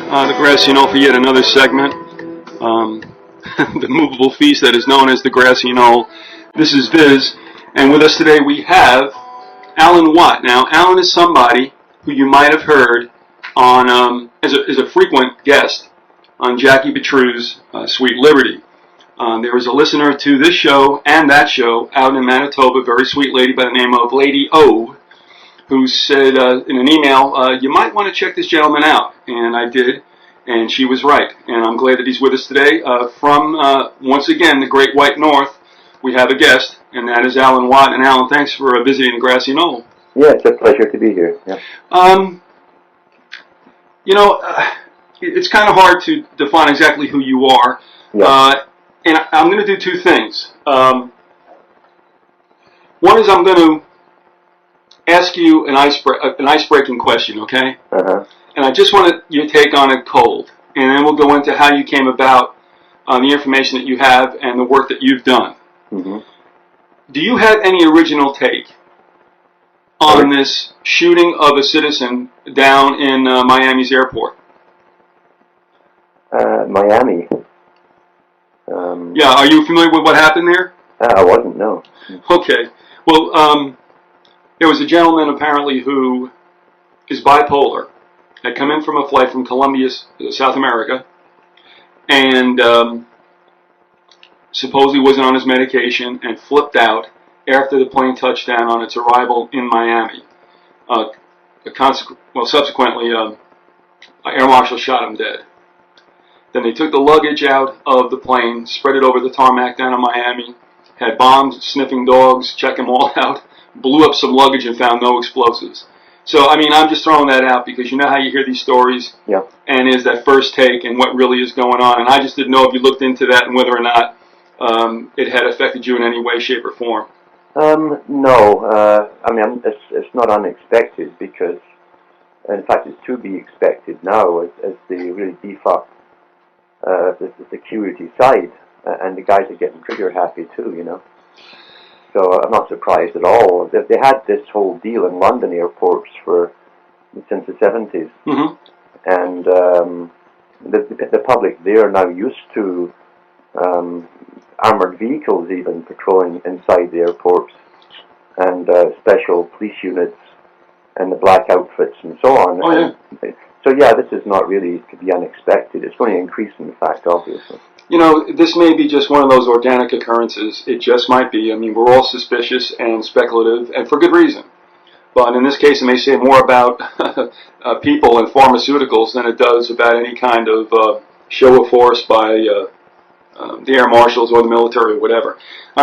The Grassy Knoll for yet another segment. The movable feast that is known as the Grassy Knoll. This is Viz, and with us today we have Alan Watt. Now, Alan is somebody who you might have heard on as a frequent guest on Jackie Betrue's Sweet Liberty. There was a listener to this show and that show out in Manitoba, a very sweet lady by the name of Lady O, who said in an email, you might want to check this gentleman out. And I did, and she was right. And I'm glad that he's with us today. From, once again, the Great White North, we have a guest, and that is Alan Watt. And Alan, thanks for visiting the Grassy Knoll. Yeah, it's a pleasure to be here. Yeah. It's kind of hard to define exactly who you are. Yeah. And I'm going to do two things. One is I'm going to ask you an ice-breaking question, okay? Uh-huh. And I just want your take on it cold. And then we'll go into how you came about the information that you have and the work that you've done. Mm-hmm. Do you have any original take on this shooting of a citizen down in Miami's airport? Miami. Yeah, are you familiar with what happened there? I wasn't, no. Okay. Well, there was a gentleman apparently who is bipolar, had come in from a flight from Colombia, South America, and supposedly wasn't on his medication and flipped out after the plane touched down on its arrival in Miami. Subsequently, an air marshal shot him dead. Then they took the luggage out of the plane, spread it over the tarmac down in Miami, had bombs, sniffing dogs, check them all out, blew up some luggage and found no explosives. So, I mean, I'm just throwing that out because you know how you hear these stories? Yeah. And is that first take and what really is going on. And I just didn't know if you looked into that and whether or not it had affected you in any way, shape, or form. No. I mean, it's not unexpected because, in fact, it's to be expected now as they really beef up the security side. And the guys are getting trigger happy too, you know. So I'm not surprised at all. They had this whole deal in London airports since the 70s. Mm-hmm. And the public there are now used to armoured vehicles even patrolling inside the airports and special police units and the black outfits and so on. Oh, yeah. So yeah, this is not really to be unexpected. It's going to increase in fact, obviously. You know, this may be just one of those organic occurrences. It just might be. I mean, we're all suspicious and speculative, and for good reason. But in this case, it may say more about people and pharmaceuticals than it does about any kind of show of force by the air marshals or the military or whatever.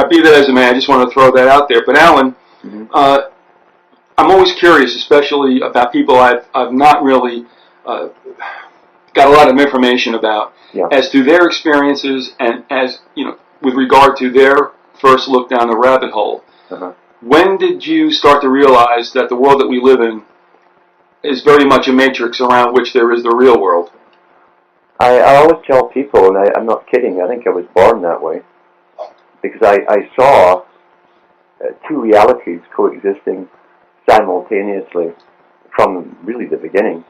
Be that as it may, I just want to throw that out there. But Alan, mm-hmm. I'm always curious, especially about people I've not really got a lot of information about. Yeah. As to their experiences and as, you know, with regard to their first look down the rabbit hole. Uh-huh. When did you start to realize that the world that we live in is very much a matrix around which there is the real world? I always tell people, and I'm not kidding, I think I was born that way, because I saw two realities coexisting simultaneously from really the beginning.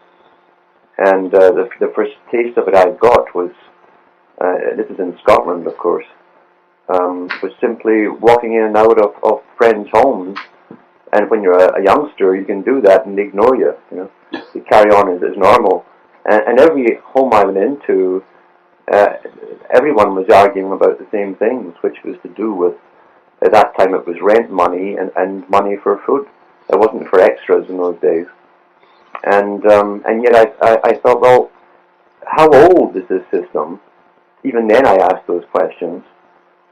And the first taste of it I got was, this is in Scotland, of course, was simply walking in and out of friends' homes. And when you're a youngster, you can do that and they ignore you, you know. You carry on as normal. And every home I went into, everyone was arguing about the same things, which was to do with, at that time it was rent money and money for food. It wasn't for extras in those days. And yet I thought, well, how old is this system? Even then I asked those questions.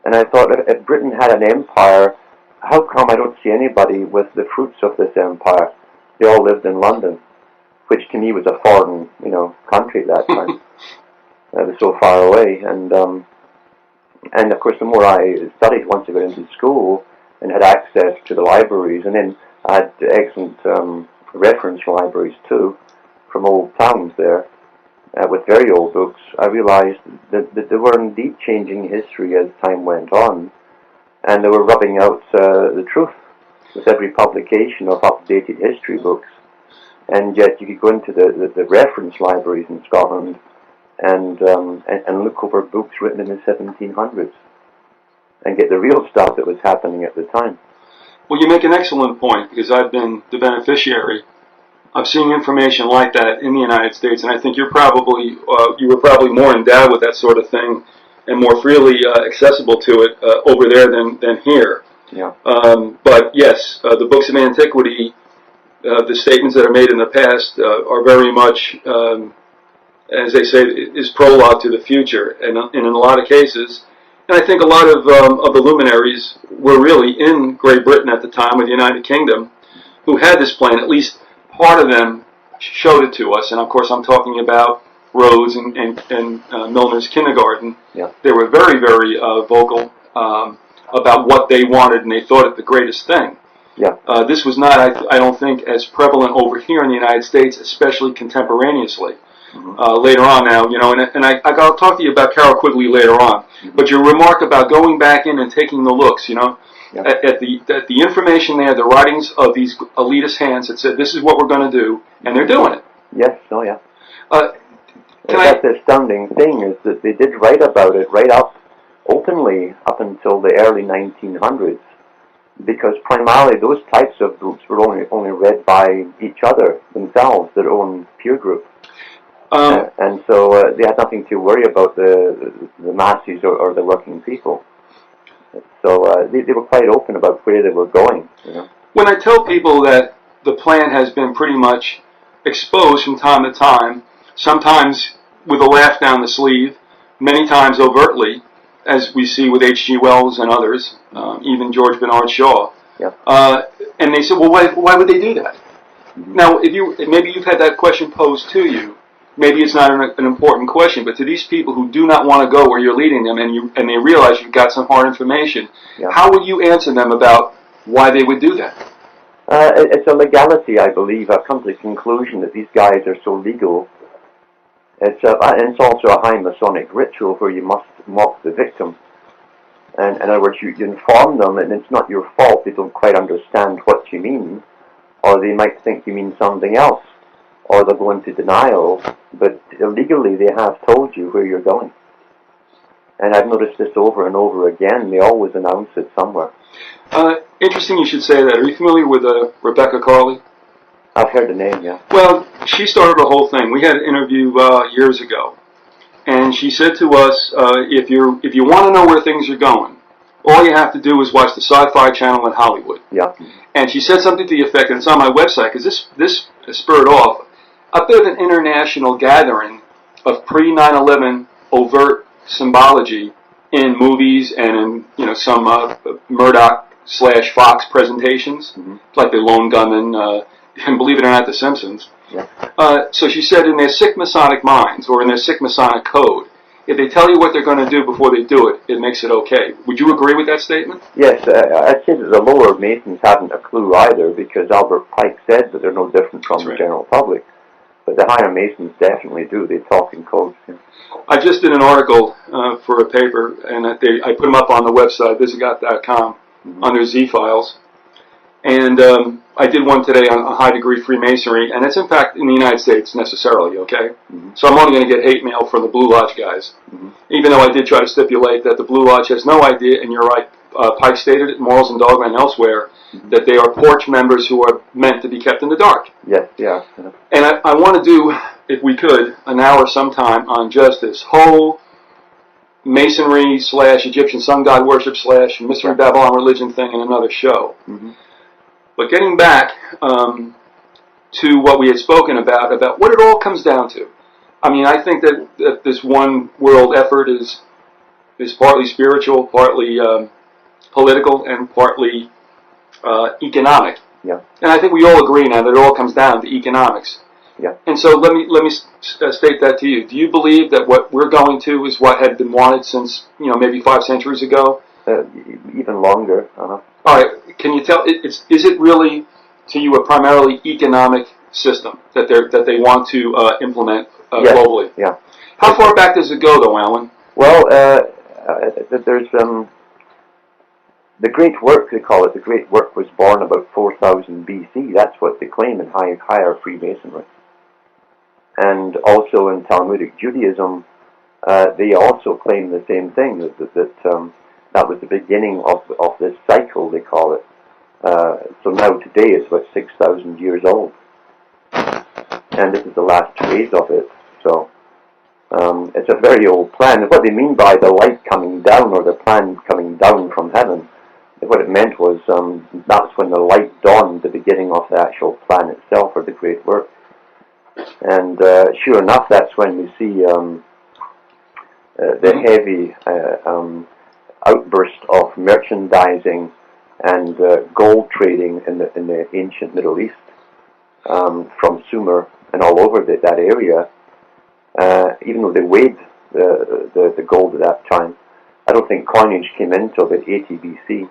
And I thought, if Britain had an empire, how come I don't see anybody with the fruits of this empire? They all lived in London, which to me was a foreign, you know, country at that time. It was so far away. And of course, the more I studied once I got into school and had access to the libraries, and then I had excellent reference libraries too, from old towns there, with very old books, I realized that they were indeed changing history as time went on, and they were rubbing out the truth with every publication of updated history books. and yet you could go into the reference libraries in Scotland and look over books written in the 1700s and get the real stuff that was happening at the time. Well, you make an excellent point, because I've been the beneficiary of seeing information like that in the United States, and I think you were probably more endowed with that sort of thing and more freely accessible to it over there than here. Yeah. But yes, the books of antiquity, the statements that are made in the past are very much, as they say, is prologue to the future, and in a lot of cases. And I think a lot of the luminaries were really in Great Britain at the time, or the United Kingdom, who had this plan. At least part of them showed it to us. And of course, I'm talking about Rhodes and Milner's kindergarten. Yeah. They were very, very vocal about what they wanted, and they thought it the greatest thing. Yeah. This was not, I don't think, as prevalent over here in the United States, especially contemporaneously. Later on now, and I'll talk to you about Carol Quigley later on. But your remark about going back in and taking the looks, at the information there, the writings of these elitist hands that said, this is what we're going to do, and they're doing it. Yes, oh yeah. That's the astounding thing, is that they did write about it openly up until the early 1900s, because primarily those types of books were only read by each other themselves, their own peer group. And so they had nothing to worry about the masses or the working people. So they were quite open about where they were going. When I tell people that the plan has been pretty much exposed from time to time, sometimes with a laugh down the sleeve, many times overtly, as we see with H.G. Wells and others, even George Bernard Shaw. Yeah. And they said, well, why would they do that? Now, maybe you've had that question posed to you. Maybe it's not an important question, but to these people who do not want to go where you're leading them, and they realize you've got some hard information, how would you answer them about why they would do that? It's a legality, I believe. I've come to the conclusion that these guys are so legal. It's also a high Masonic ritual where you must mock the victim. And in other words, you inform them, and it's not your fault they don't quite understand what you mean, or they might think you mean something else, or they'll go into denial, but illegally they have told you where you're going. And I've noticed this over and over again. They always announce it somewhere. Interesting you should say that. Are you familiar with Rebecca Carley? I've heard the name, yeah. Well, she started the whole thing. We had an interview years ago, and she said to us, if you want to know where things are going, all you have to do is watch the Sci-Fi Channel in Hollywood. Yeah. And she said something to the effect, and it's on my website, because this spurred off a bit of an international gathering of pre-9/11 overt symbology in movies and in some Murdoch/Fox presentations, like the Lone Gunman, and believe it or not, The Simpsons. Yeah. So she said, in their sick Masonic minds, or in their sick Masonic code, if they tell you what they're going to do before they do it, it makes it okay. Would you agree with that statement? Yes, I'd say that the lower Masons hadn't a clue either, because Albert Pike said that they're no different from the general public. But the higher Masons definitely do. They talk in codes. Yeah. I just did an article for a paper, and I put them up on the website, VYZYGOTH.com, under Z-Files. And I did one today on high-degree Freemasonry, and it's, in fact, in the United States necessarily, okay? So I'm only going to get hate mail from the Blue Lodge guys, even though I did try to stipulate that the Blue Lodge has no idea, and you're right, Pike stated it in Morals and Dogma and elsewhere, that they are porch members who are meant to be kept in the dark. Yes, yeah. And I want to do, if we could, an hour sometime on just this whole Masonry/Egyptian sun god worship / Mystery Babylon religion thing in another show. But getting back to what we had spoken about what it all comes down to. I mean, I think that this one world effort is partly spiritual, partly political, and partly economic. Yeah. And I think we all agree now that it all comes down to economics. Yeah. And so let me state that to you. Do you believe that what we're going to is what had been wanted since maybe 5 centuries ago? Even longer. All right. Can you tell? Is it really to you a primarily economic system that they want to implement globally? Yeah. How far back does it go, though, Alan? Well, there's The Great Work, they call it, the Great Work was born about 4000 BC. That's what they claim in higher Freemasonry. And also in Talmudic Judaism, they also claim the same thing, that was the beginning of this cycle, they call it. So now today it's about 6,000 years old. And this is the last phase of it. So it's a very old plan. What they mean by the light coming down, or the plan coming down from heaven, what it meant was that's when the light dawned, the beginning of the actual plan itself, or the Great Work. And sure enough, that's when we see the heavy outburst of merchandising and gold trading in the ancient Middle East, from Sumer and all over that area. Even though they weighed the gold at that time, I don't think coinage came in until about 80 BC.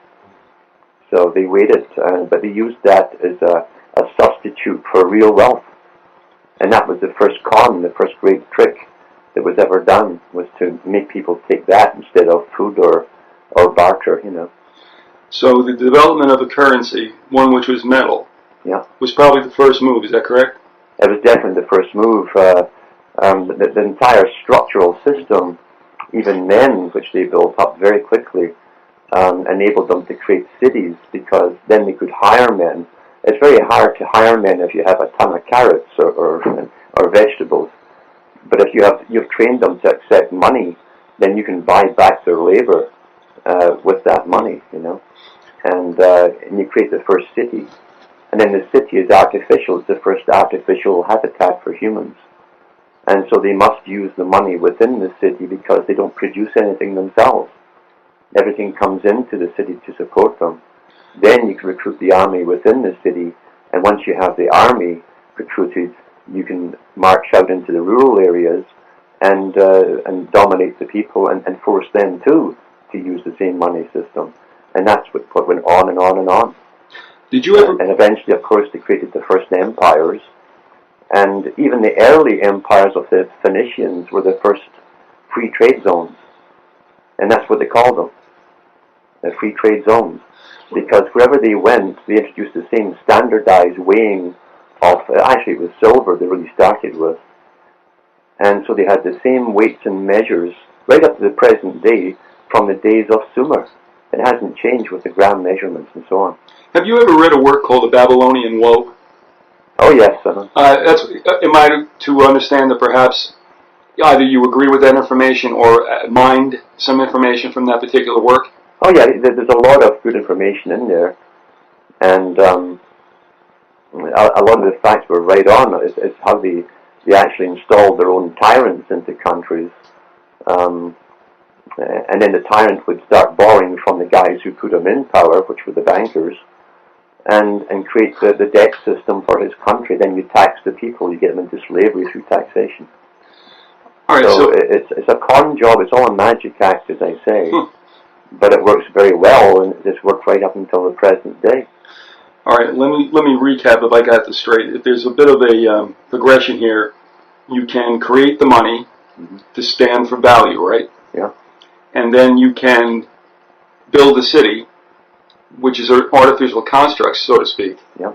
So they weighed it, but they used that as a substitute for real wealth. And that was the first con, the first great trick that was ever done, was to make people take that instead of food or barter, you know. So the development of a currency, one which was metal, was probably the first move, is that correct? It was definitely the first move. The entire structural system, even then, which they built up very quickly, enabled them to create cities, because then they could hire men. It's very hard to hire men if you have a ton of carrots or vegetables. But if you've trained them to accept money, then you can buy back their labor with that money, you know. And you create the first city. And then the city is artificial. It's the first artificial habitat for humans. And so they must use the money within the city, because they don't produce anything themselves. Everything comes into the city to support them. Then you can recruit the army within the city, and once you have the army recruited, you can march out into the rural areas and dominate the people and force them to use the same money system. And that's what went on and on and on. Did you ever? And eventually, of course, they created the first empires. And even the early empires of the Phoenicians were the first free trade zones. And that's what they called them, the free trade zones. Because wherever they went, they introduced the same standardized weighing of, actually it was silver they really started with. And so they had the same weights and measures right up to the present day from the days of Sumer. It hasn't changed with the gram measurements and so on. Have you ever read a work called The Babylonian Woe? Oh yes. Am I to understand that perhaps either you agree with that information or mined some information from that particular work? Oh yeah, there's a lot of good information in there, and a lot of the facts were right on. It's how they actually installed their own tyrants into countries, and then the tyrant would start borrowing from the guys who put him in power, which were the bankers, and create the debt system for his country. Then you tax the people, you get them into slavery through taxation. All right, so it's a con job. It's all a magic act, as I say. But it works very well, and it's worked right up until the present day. All right, let me recap if I got this straight. If there's a bit of a progression here, you can create the money to stand for value, right? Yeah. And then you can build a city, which is an artificial construct, so to speak. Yeah.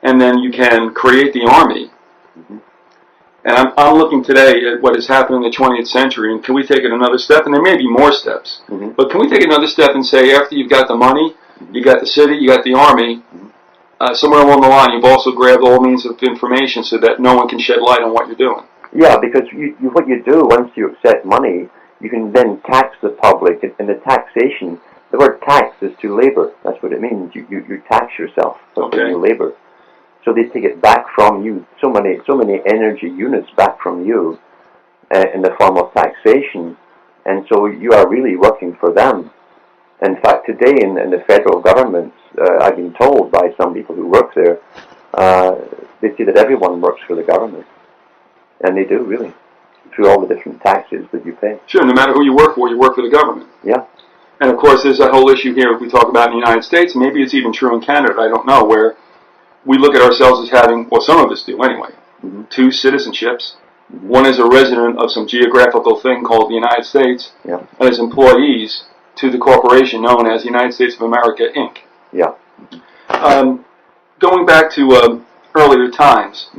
And then you can create the army. And I'm looking today at what has happened in the 20th century, and can we take it another step? And there may be more steps. But can we take another step and say, after you've got the money, you got the city, you got the army, somewhere along the line you've also grabbed all means of information so that no one can shed light on what you're doing? Yeah, because what you do, once you accept money, you can then tax the public. And the taxation, the word tax is to labor. That's what it means. You tax yourself for your labor. So they take it back from you, so many energy units back from you in the form of taxation, and so you are really working for them. In fact, today in the federal government, I've been told by some people who work there, they say that everyone works for the government, and they do really, through all the different taxes that you pay. Sure, no matter who you work for the government. Yeah. And of course, there's that whole issue here we talk about in the United States. Maybe it's even true in Canada. I don't know, where we look at ourselves as having, well, some of us do anyway, two citizenships. One is a resident of some geographical thing called the United States, and as employees, to the corporation known as the United States of America, Inc. Yeah. Going back to earlier times,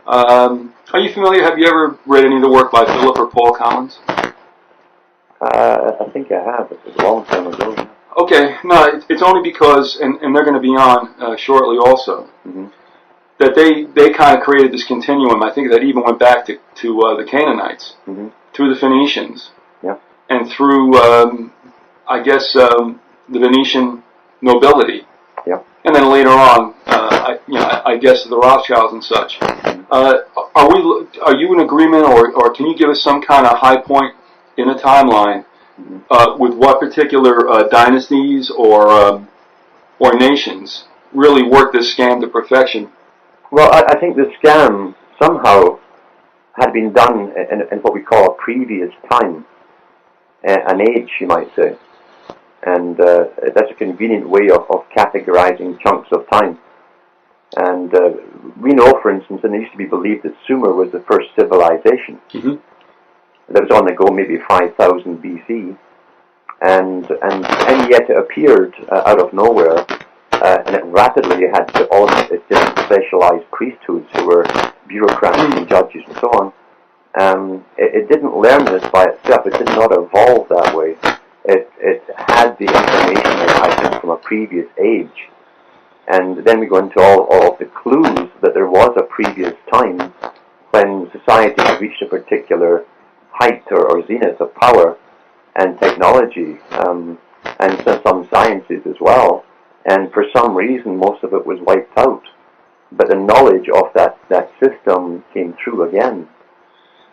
are you familiar? Have you ever read any of the work by Philip or Paul Collins? I think I have. It was a long time ago. Okay, no, it's only because, and they're going to be on shortly also, that they kind of created this continuum. I think that even went back to the Canaanites, through the Phoenicians, and through, I guess, the Venetian nobility, and then later on, I guess the Rothschilds and such. Are you in agreement, or can you give us some kind of high point in a timeline with what particular dynasties or nations really worked this scam to perfection? Well, I think the scam somehow had been done in what we call a previous time, an age, you might say. And that's a convenient way of categorizing chunks of time. And we know, for instance, and it used to be believed that Sumer was the first civilization. That was on the go maybe 5000 BC. And yet it appeared out of nowhere, and it rapidly had all its different specialized priesthoods who were bureaucrats and judges and so on. It didn't learn this by itself. It did not evolve that way. It had the information, I think, from a previous age. And then we go into all of the clues that there was a previous time when society had reached a particular height or zenith of power and technology, and some sciences as well. And for some reason, most of it was wiped out. But the knowledge of that system came through again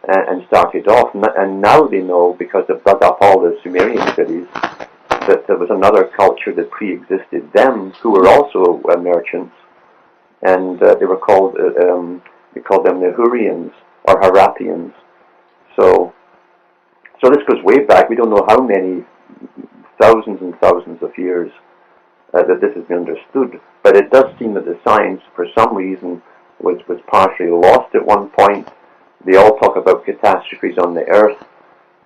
and started off. And now they know, because they've dug up all the Sumerian cities, that there was another culture that pre-existed them, who were also merchants, and they were called they called them the Hurrians or Harappians. So this goes way back. We don't know how many thousands and thousands of years that this has been understood, but it does seem that the science, for some reason, was partially lost at one point. They all talk about catastrophes on the earth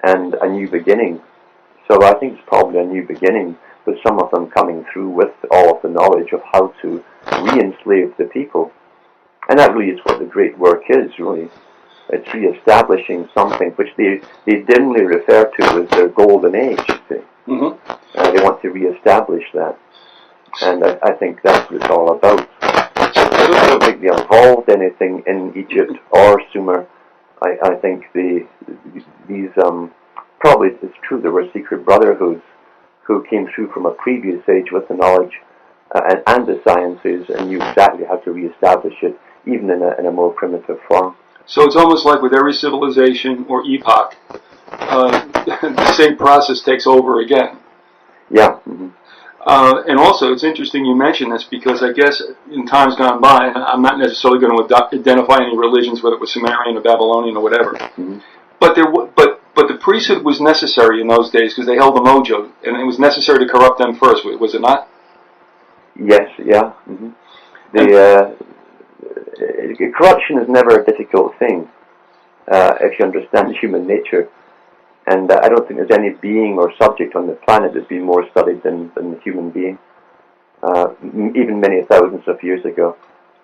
and a new beginning. So I think it's probably a new beginning, with some of them coming through with all of the knowledge of how to re-enslave the people. And that really is what the great work is, really. It's re-establishing something which they dimly refer to as their golden age, you see. They want to re-establish that. And I think that's what it's all about. I don't think they evolved anything in Egypt or Sumer. I think these probably it's true there were secret brotherhoods who came through from a previous age with the knowledge and the sciences and knew exactly how to re-establish it, even in a more primitive form. So it's almost like with every civilization or epoch, the same process takes over again. Yeah. And also, it's interesting you mention this, because I guess in times gone by, and I'm not necessarily going to identify any religions, whether it was Sumerian or Babylonian or whatever, but the priesthood was necessary in those days because they held the mojo, and it was necessary to corrupt them first, was it not? Yes, yeah. Corruption is never a difficult thing if you understand human nature. And I don't think there's any being or subject on the planet that's been more studied than the human being, even many thousands of years ago.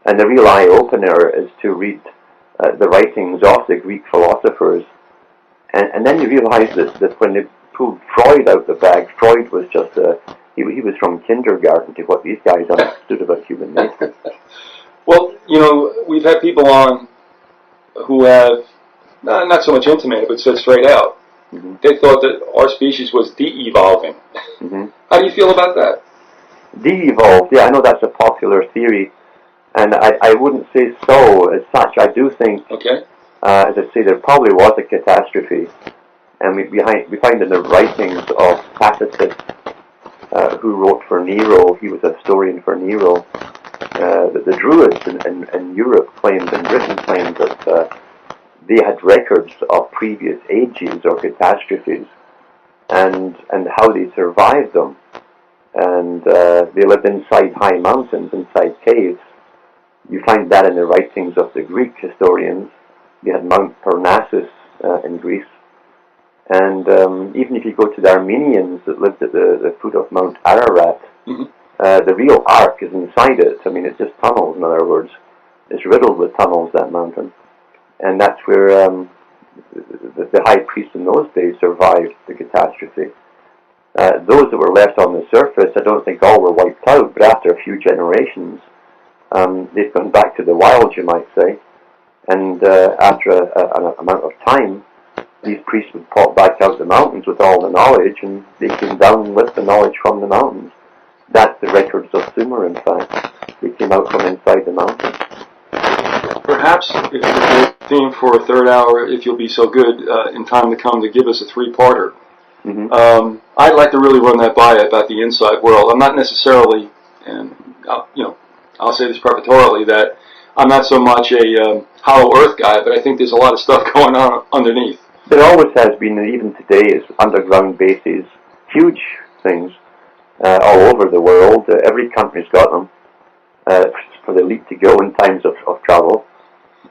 And the real eye-opener is to read the writings of the Greek philosophers, and then you realize that when they pulled Freud out the bag, Freud was just he was from kindergarten to what these guys understood about human nature. Well, we've had people on who have not so much intimated, but said straight out, they thought that our species was de-evolving. How do you feel about that? De-evolved, yeah, I know that's a popular theory, and I wouldn't say so as such. I do think, as I say, there probably was a catastrophe, and we find in the writings of Tacitus, who wrote for Nero, he was a historian for Nero, that the Druids in Europe claimed, and Britain claimed, that they had records of previous ages or catastrophes, and how they survived them. And they lived inside high mountains, inside caves. You find that in the writings of the Greek historians. They had Mount Parnassus in Greece, And even if you go to the Armenians that lived at the foot of Mount Ararat, the real ark is inside it. I mean, it's just tunnels, in other words. It's riddled with tunnels, that mountain. And that's where the high priest in those days survived the catastrophe. Those that were left on the surface, I don't think all were wiped out, but after a few generations, they've gone back to the wild, you might say. And after an amount of time, these priests would pop back out the mountains with all the knowledge, and they came down with the knowledge from the mountains. That's the records of Sumer, in fact. They came out from inside the mountains. Perhaps, if the theme for a third hour, if you'll be so good, in time to come, to give us a three-parter. I'd like to really run that by about the inside world. I'm not necessarily, and I'll say this prefatory, that I'm not so much a hollow earth guy, but I think there's a lot of stuff going on underneath. There always has been, and even today, is underground bases, huge things all over the world. Every country's got them for the elite to go in times of travel,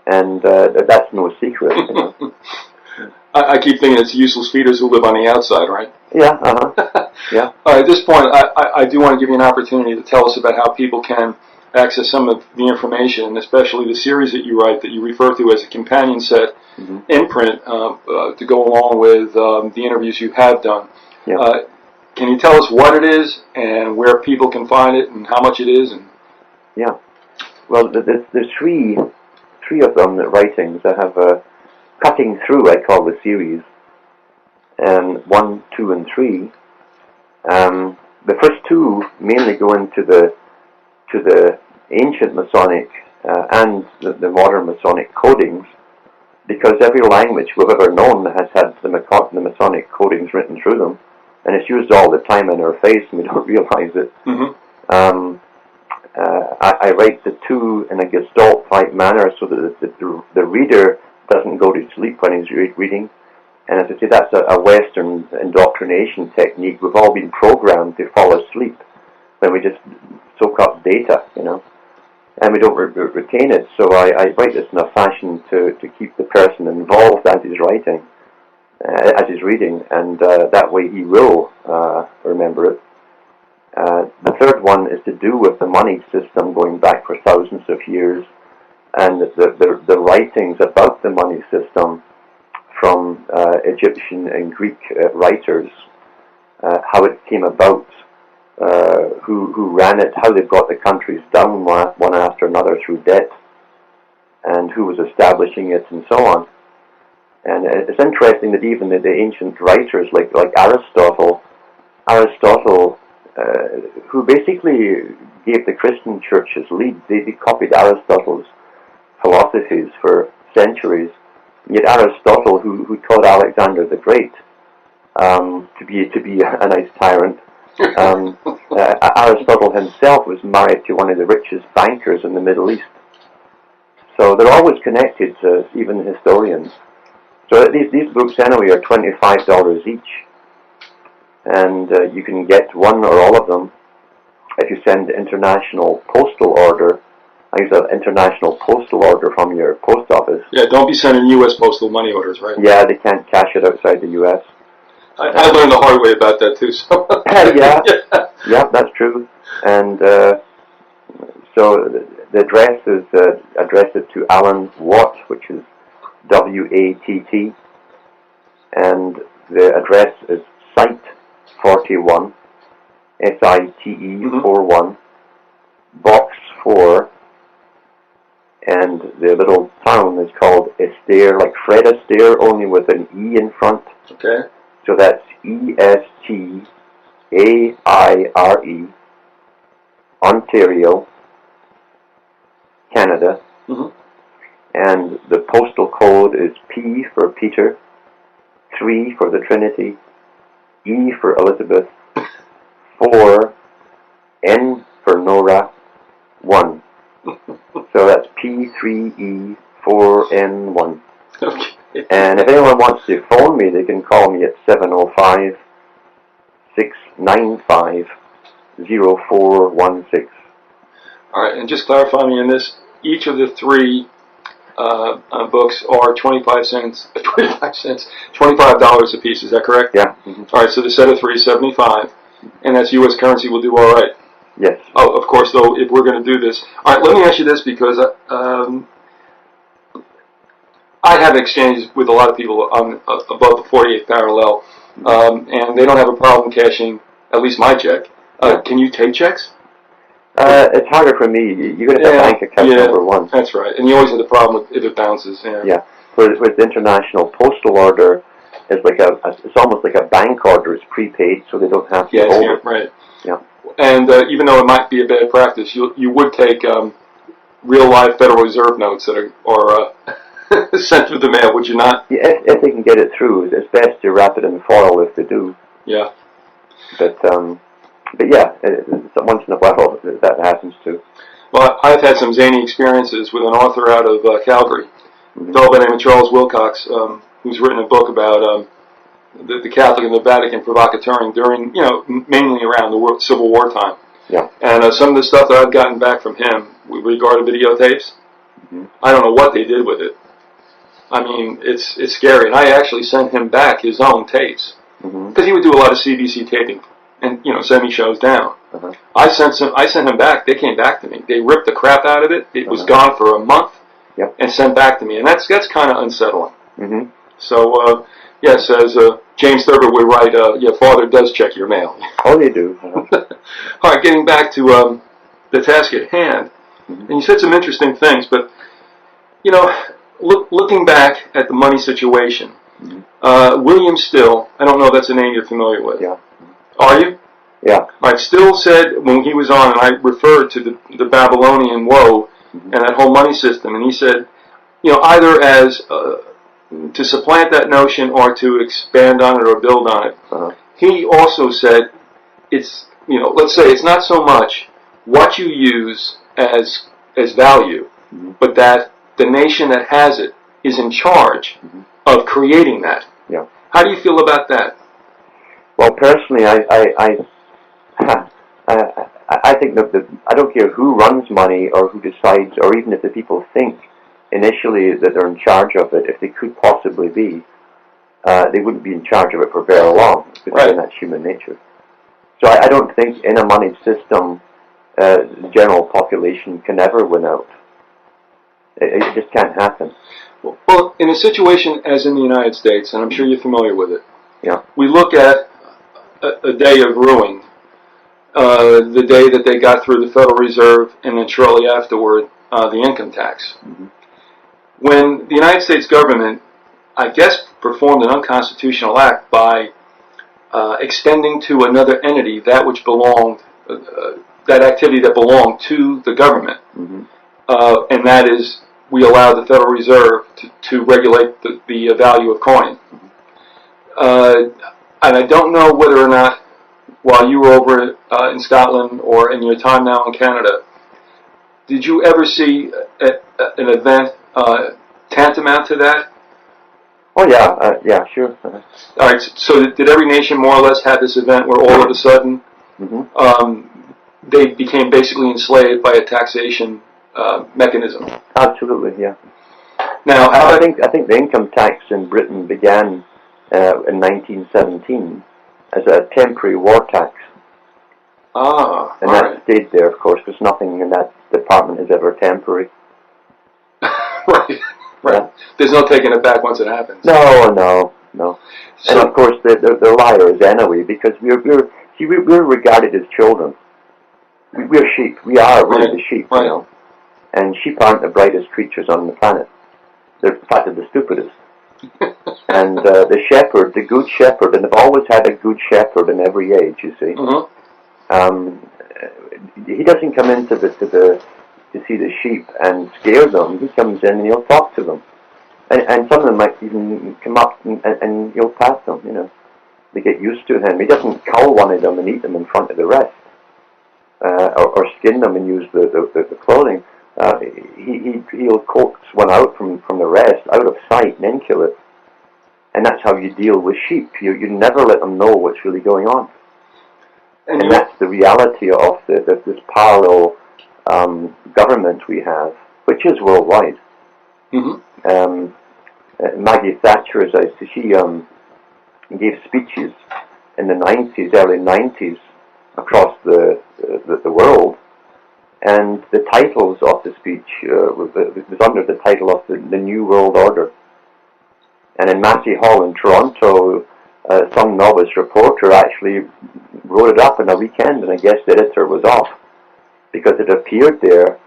and that's no secret. I keep thinking it's useless feeders who live on the outside, right? Yeah, yeah. All right, at this point, I do want to give you an opportunity to tell us about how people can access some of the information, and especially the series that you write that you refer to as a companion set imprint to go along with the interviews you have done. Yeah. Can you tell us what it is and where people can find it and how much it is? Yeah. Well, there's three of them, the writings. I have Cutting Through, I call the series, and 1, 2, and 3. The first two mainly go into the ancient Masonic and the modern Masonic codings, because every language we've ever known has had the Masonic codings written through them, and it's used all the time in our face and we don't realize it. I write the two in a Gestalt-type manner so that the reader doesn't go to sleep when he's reading. And as I say, that's a Western indoctrination technique. We've all been programmed to fall asleep when we just soak up data, and we don't retain it. So I write this in a fashion to keep the person involved as he's writing, as he's reading, and that way he will remember it. The third one is to do with the money system going back for thousands of years, and the writings about the money system from Egyptian and Greek writers, how it came about, who ran it, how they brought the countries down one after another through debt, and who was establishing it, and so on. And it's interesting that even the ancient writers like Aristotle, who basically gave the Christian church his lead, they copied Aristotle's philosophies for centuries. Yet Aristotle, who taught Alexander the Great to be a nice tyrant, Aristotle himself was married to one of the richest bankers in the Middle East. So they're always connected, even historians. So these books anyway are $25 each, and you can get one or all of them if you send international postal order. I use an international postal order from your post office. Yeah, don't be sending U.S. postal money orders, right? Yeah, they can't cash it outside the U.S. I learned the hard way about that too. So. Yeah, that's true. And so the address is addressed to Alan Watt, which is W-A-T-T, and the address is Site 41, S-I-T-E 41, Box 4, and the little town is called Astaire, like Fred Astaire, only with an E in front. Okay. So that's E-S-T-A-I-R-E, Ontario, Canada. And the postal code is P for Peter, 3 for the Trinity, E for Elizabeth, 4, N for Nora, 1. So that's P3E4N1. Okay. And if anyone wants to phone me, they can call me at 705-695-0416. All right, and just clarify me on this. Each of the three books are 25 cents, $25 a piece. Is that correct? Yeah. Mm-hmm. All right. So the set of 3 is 75, and that's U.S. currency. Will do all right. Yes. Oh, of course. Though, if we're going to do this, all right. Let me ask you this, because I have exchanges with a lot of people on above the 48th parallel, and they don't have a problem cashing at least my check. Can you take checks? It's harder for me. You got to have a bank account number one. That's right, and you always have the problem with if it bounces. Yeah. With the international postal order, it's almost like a bank order. It's prepaid, so they don't have to hold it. Right. Yeah. And even though it might be a bad practice, you would take real live Federal Reserve notes that are sent through the mail, would you not? Yeah, if they can get it through, it's best to wrap it in foil if they do. Yeah. But yeah, once in a while that happens too. Well, I've had some zany experiences with an author out of Calgary, a fellow by the name of Charles Wilcox, who's written a book about the Catholic and the Vatican provocateuring during, mainly around the Civil War time. Yeah. And some of the stuff that I've gotten back from him with regard to videotapes, I don't know what they did with it. I mean, it's scary. And I actually sent him back his own tapes, because he would do a lot of CBC taping and send me shows down. I sent him back. They came back to me. They ripped the crap out of it. It was gone for a month, and sent back to me, and that's kind of unsettling. So it says James Thurber would write, "Your father does check your mail." Oh, they do. All right, getting back to the task at hand, and you said some interesting things, but looking back at the money situation, William Still, I don't know if that's a name you're familiar with. Yeah. Are you? Yeah. Right. Still said when he was on, and I referred to the Babylonian woe and that whole money system, and he said, either as to supplant that notion or to expand on it or build on it. He also said it's, let's say it's not so much what you use as value, but that the nation that has it is in charge of creating that. Yeah. How do you feel about that? Well, personally, I think that I don't care who runs money or who decides, or even if the people think initially that they're in charge of it, if they could possibly be, they wouldn't be in charge of it for very long, because that's human nature. So I don't think in a money system the general population can ever win out. It just can't happen. Well, in a situation as in the United States, and I'm sure you're familiar with it, we look at a day of ruin, the day that they got through the Federal Reserve, and then shortly afterward, the income tax. When the United States government, I guess, performed an unconstitutional act by extending to another entity that which belonged, that activity that belonged to the government, and that is, we allowed the Federal Reserve to regulate the value of coin. And I don't know whether or not, while you were over in Scotland or in your time now in Canada, did you ever see an event tantamount to that? Oh yeah, sure. All right. So did every nation more or less have this event where all of a sudden they became basically enslaved by a taxation mechanism? Absolutely, yeah. Now, I think the income tax in Britain began in 1917 as a temporary war tax. And that stayed there, of course, because nothing in that department is ever temporary. Right. Yeah. There's no taking it back once it happens. No. So, and of course, they're liars anyway, because we're regarded as children. We're sheep. We are really the sheep, And sheep aren't the brightest creatures on the planet. They're, in fact, the stupidest. And the shepherd, the good shepherd, and they've always had a good shepherd in every age, you see. He doesn't come into to see the sheep and scare them. He comes in and he'll talk to them. And some of them might even come up and he'll pat them, They get used to him. He doesn't cull one of them and eat them in front of the rest. Or skin them and use the clothing. He'll coax one out from the rest, out of sight, and then kill it. And that's how you deal with sheep. You never let them know what's really going on. And that's the reality of this parallel government we have, which is worldwide. Maggie Thatcher, she gave speeches in the 90s, early 90s, across the world, and the titles of the speech was under the title of the New World Order. And in Massey Hall in Toronto, some novice reporter actually wrote it up in a weekend, and I guess the editor was off because it appeared there,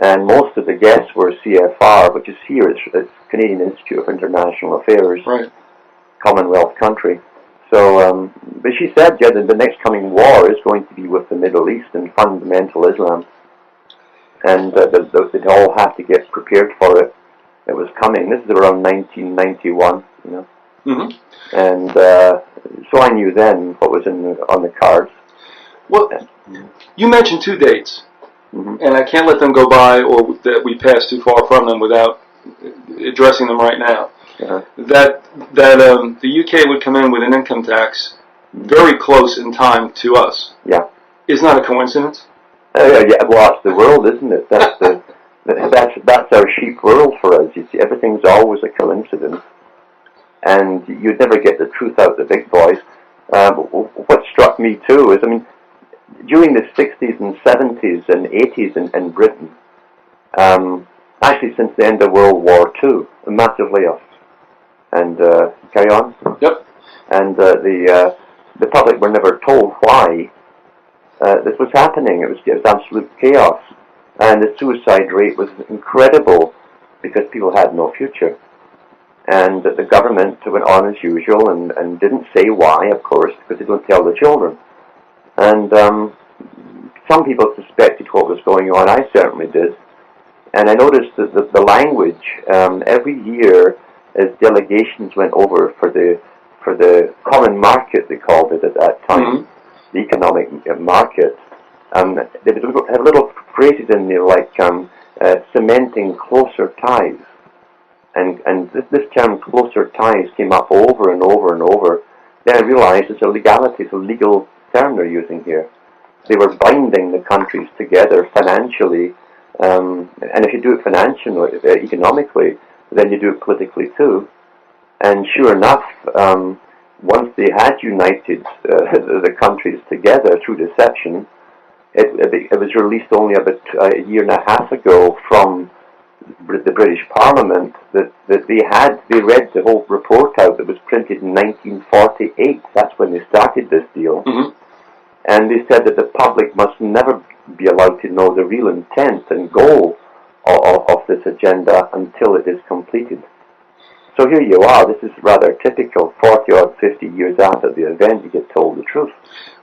and most of the guests were CFR, which is here, it's Canadian Institute of International Affairs, right. Commonwealth country. So, but she said, yeah, the next coming war is going to be with the Middle East and fundamental Islam, and they'd all have to get prepared for it. It was coming. This is around 1991, you know. And so I knew then what was on the cards. Well, you mentioned 2 dates, and I can't let them go by, or that we pass too far from them without addressing them right now. That the UK would come in with an income tax very close in time to us. Yeah. Isn't that a coincidence? Yeah, well, that's the world, isn't it? That's that's our chic world for us. You see, everything's always a coincidence, and you'd never get the truth out of the big boys. What struck me too is, I mean, during the 60s and 70s and 80s in Britain, actually since the end of World War II, massive layoffs. And carry on. Yep. And the public were never told why this was happening. It was absolute chaos. And the suicide rate was incredible because people had no future. And the government went on as usual and didn't say why, of course, because they don't tell the children. And some people suspected what was going on. I certainly did. And I noticed that the language, every year, as delegations went over for the common market, they called it at that time, the economic market, they would have little phrases in there like cementing closer ties. And this term closer ties came up over and over and over. Then I realized it's a legality, it's a legal term they're using here. They were binding the countries together financially, and if you do it financially, economically, then you do it politically too. And sure enough, once they had united the countries together through deception, it was released only about a year and a half ago from the British Parliament that they read the whole report out that was printed in 1948. That's when they started this deal. And they said that the public must never be allowed to know the real intent and goal of this agenda until it is completed. So here you are. This is rather typical. 40 or 50 years after the event, you get told the truth.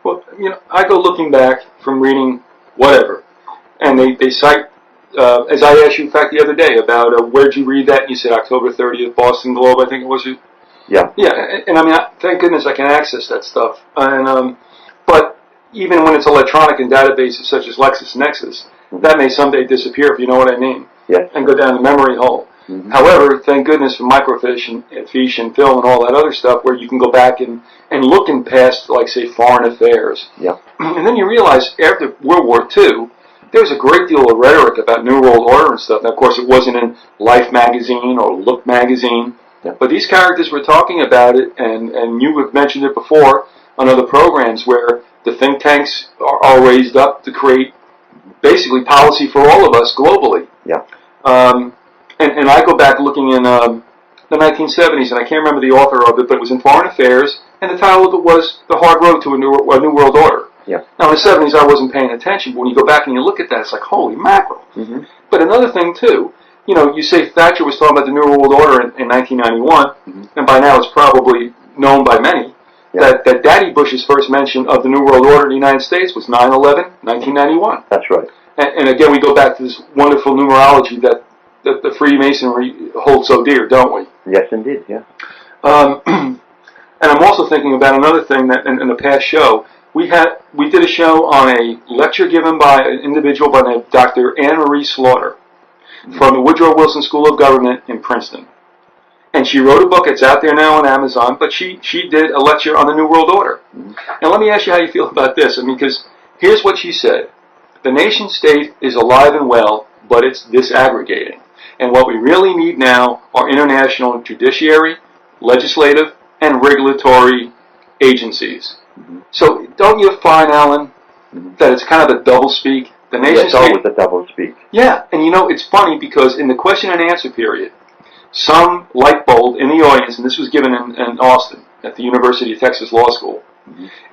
Well, you know, I go looking back from reading whatever, and they cite, as I asked you, in fact, the other day about where'd you read that, and you said October 30th, Boston Globe, I think it was. Yeah. Yeah, and I mean, thank goodness I can access that stuff. And but even when it's electronic in databases such as LexisNexis, that may someday disappear, if you know what I mean. Yes. And go down the memory hole. However, thank goodness for microfiche and film and all that other stuff where you can go back and look in past, like, say, foreign affairs. Yeah. And then you realize after World War II, there was a great deal of rhetoric about New World Order and stuff. Now, of course, it wasn't in Life magazine or Look magazine, but these characters were talking about it, and you have mentioned it before on other programs where the think tanks are raised up to create basically policy for all of us globally. Yeah. And I go back looking in the 1970s, and I can't remember the author of it, but it was in Foreign Affairs, and the title of it was The Hard Road to a New World Order. Yeah. Now, in the 70s, I wasn't paying attention, but when you go back and you look at that, it's like, holy mackerel. But another thing, too, you know, you say Thatcher was talking about the New World Order in 1991, and by now it's probably known by many, that Daddy Bush's first mention of the New World Order in the United States was 9/11, 1991. That's right. And again, we go back to this wonderful numerology that the Freemasonry holds so dear, don't we? Yes, indeed, yeah. And I'm also thinking about another thing that in the past show, we did a show on a lecture given by an individual by the name of Dr. Anne Marie Slaughter from the Woodrow Wilson School of Government in Princeton. And she wrote a book. It's out there now on Amazon, but she did a lecture on the New World Order. And let me ask you how you feel about this. I mean, because here's what she said. The nation state is alive and well, but it's disaggregating. And what we really need now are international judiciary, legislative, and regulatory agencies. So don't you find, Alan, that it's kind of a doublespeak? The nation state, always a doublespeak. Yeah, and you know, it's funny because in the question and answer period, some light bulb in the audience, and this was given in Austin at the University of Texas Law School,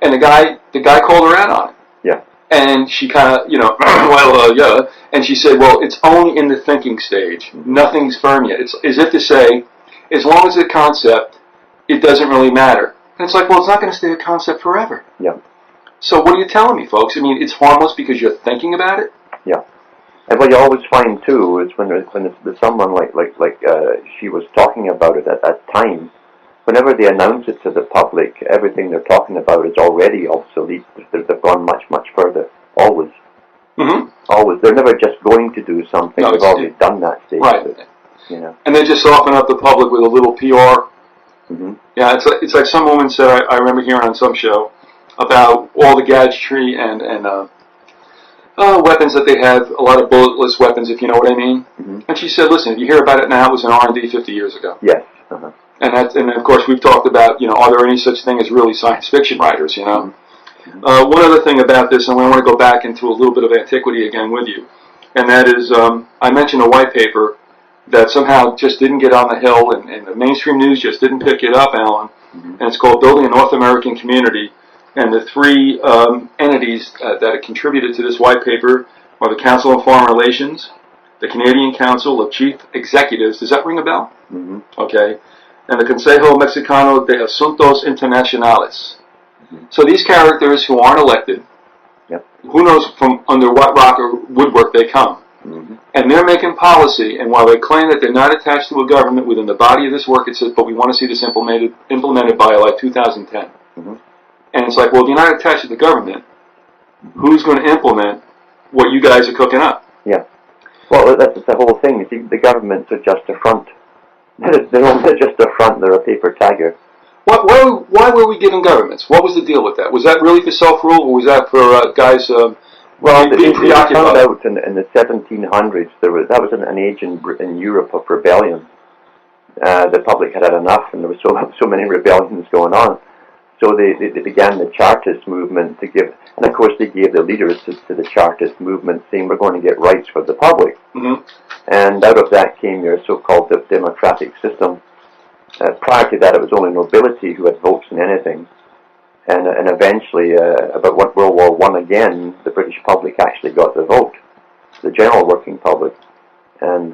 and the guy called her out on it. Yeah. And she kind of, yeah, and she said, well, it's only in the thinking stage. Nothing's firm yet. It's as if to say, as long as it's a concept, it doesn't really matter. And it's like, well, it's not going to stay a concept forever. Yeah. So what are you telling me, folks? I mean, it's harmless because you're thinking about it? Yeah. And what you always find, too, is when there's someone like she was talking about it at that time, whenever they announce it to the public, everything they're talking about is already obsolete. They've gone much, much further. Always. Mm-hmm. Always. They're never just going to do something. They've already done that stage. Right. You know. And they just soften up the public with a little PR. Mm-hmm. Yeah, it's like some woman said, I remember hearing on some show, about all the gadgetry and weapons that they have, a lot of bulletless weapons, if you know what I mean. Mm-hmm. And she said, listen, if you hear about it now, it was an R&D 50 years ago. Yes. Uh-huh. And of course, we've talked about, are there any such thing as really science fiction writers, Mm-hmm. One other thing about this, and I want to go back into a little bit of antiquity again with you, and that is, I mentioned a white paper that somehow just didn't get on the hill, and the mainstream news just didn't pick it up, Alan, and it's called Building a North American Community. And the three entities that contributed to this white paper are the Council on Foreign Relations, the Canadian Council of Chief Executives. Does that ring a bell? Mm-hmm. Okay. And the Consejo Mexicano de Asuntos Internacionales. Mm-hmm. So these characters who aren't elected, yep. Who knows from under what rock or woodwork they come. Mm-hmm. And they're making policy, and while they claim that they're not attached to a government within the body of this work, it says, but we want to see this implemented by like 2010. Mm-hmm. And it's like, well, if you're not attached to the government, who's going to implement what you guys are cooking up? Yeah. Well, that's the whole thing. The governments are just a front. They're just a front. They're a paper tiger. Why were we given governments? What was the deal with that? Was that really for self-rule, or was that for guys being preoccupied? They found out in the 1700s, that was an age in Europe of rebellion. The public had enough, and there were so many rebellions going on. So they began the Chartist movement to give, and of course they gave the leaders to the Chartist movement, saying we're going to get rights for the public. Mm-hmm. And out of that came your so-called democratic system. Prior to that, it was only nobility who had votes in anything. And eventually, about World War I again, the British public actually got the vote, the general working public. And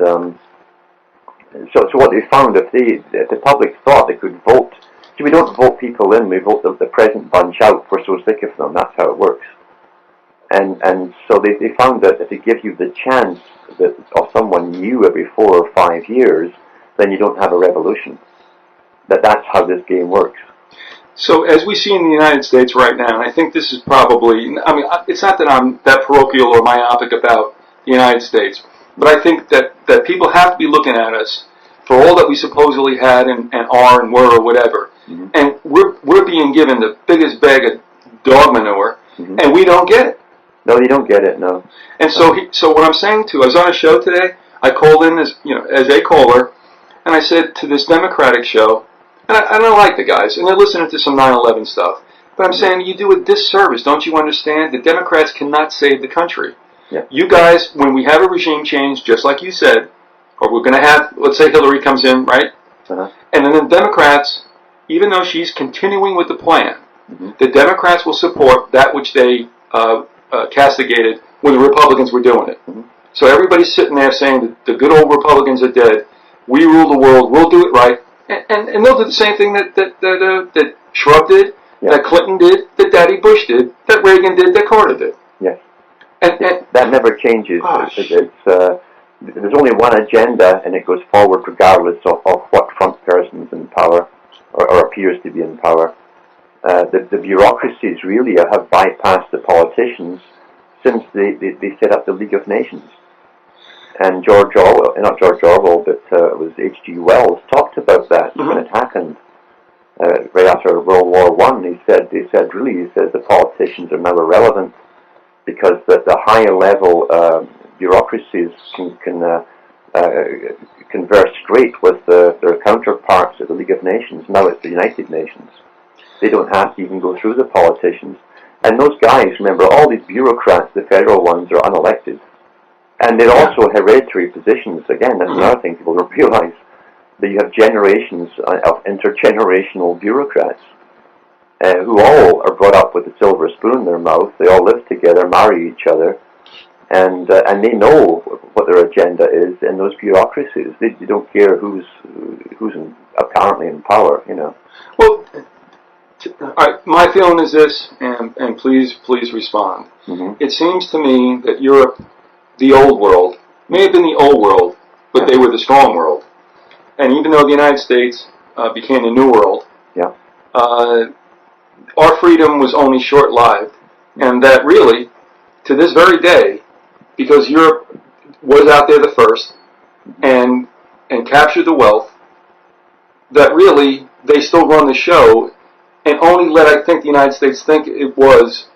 so what they found, if the public thought they could vote. See, we don't vote people in, we vote the present bunch out. We're so sick of them, that's how it works. And so they found that if they give you the chance of someone new every 4 or 5 years, then you don't have a revolution. That's how this game works. So as we see in the United States right now, and I think this is probably, it's not that I'm that parochial or myopic about the United States, but I think that people have to be looking at us for all that we supposedly had and are and were or whatever. Mm-hmm. And we're being given the biggest bag of dog manure, mm-hmm. and we don't get it. No, you don't get it, no. And so what I'm saying I was on a show today, I called in as a caller, and I said to this Democratic show, and I like the guys, and they're listening to some 9/11 stuff, but I'm saying you do a disservice. Don't you understand? The Democrats cannot save the country. Yeah. You guys, when we have a regime change, just like you said, or we're going to have, let's say Hillary comes in, right? Uh-huh. And then the Democrats, even though she's continuing with the plan, mm-hmm. the Democrats will support that which they castigated when the Republicans were doing it. Mm-hmm. So everybody's sitting there saying that the good old Republicans are dead. We rule the world. We'll do it right. And they'll do the same thing that Trump did, yeah. that Clinton did, that Daddy Bush did, that Reagan did, that Carter did. Yes. And that never changes. There's only one agenda, and it goes forward regardless of what front person's in power or appears to be in power. The bureaucracies really have bypassed the politicians since they set up the League of Nations. And George Orwell, not George Orwell, but it was H.G. Wells, talked about that mm-hmm. when it happened right after World War I. He said the politicians are now irrelevant because the higher level bureaucracies can converse straight with their counterparts at the League of Nations. Now it's the United Nations. They don't have to even go through the politicians. And those guys, remember, all these bureaucrats, the federal ones, are unelected. And they're also hereditary positions. Again, that's another thing people don't realize. That you have generations of intergenerational bureaucrats who all are brought up with a silver spoon in their mouth. They all live together, marry each other, and they know what their agenda is in those bureaucracies. They don't care who's apparently in power, you know. Well, my feeling is this, and please respond. Mm-hmm. It seems to me that Europe, the old world, may have been the old world, but they were the strong world. And even though the United States became the new world, our freedom was only short-lived, and that really, to this very day, because Europe was out there the first and captured the wealth, that really they still run the show and only let, I think, the United States think it was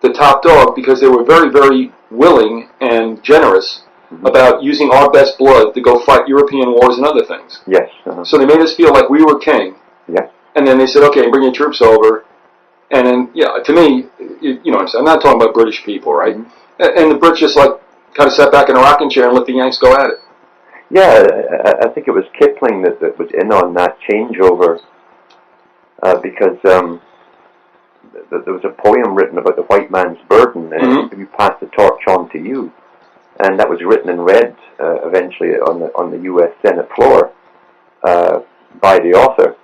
the top dog because they were very, very willing and generous about using our best blood to go fight European wars and other things. Yes. So they made us feel like we were king. Yeah. And then they said, okay, bring your troops over. And then, to me, you know what I'm saying? I'm not talking about British people, right? Mm-hmm. And the Brits just, kind of sat back in a rocking chair and let the Yanks go at it. Yeah, I think it was Kipling that was in on that changeover because there was a poem written about the white man's burden, and we passed the torch on to you. And that was written and read eventually on the U.S. Senate floor by the author.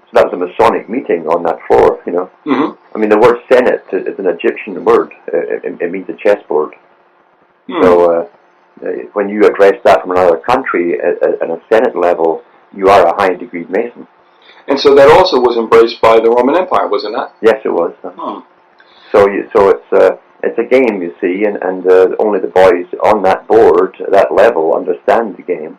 So that was a Masonic meeting on that floor, you know. Mm-hmm. I mean, the word Senate is an Egyptian word. It means a chessboard. Mm. So when you address that from another country at a Senate level, you are a high-degree Mason. And so that also was embraced by the Roman Empire, wasn't it? Yes, it was. So it's a game, you see, and only the boys on that board, at that level, understand the game.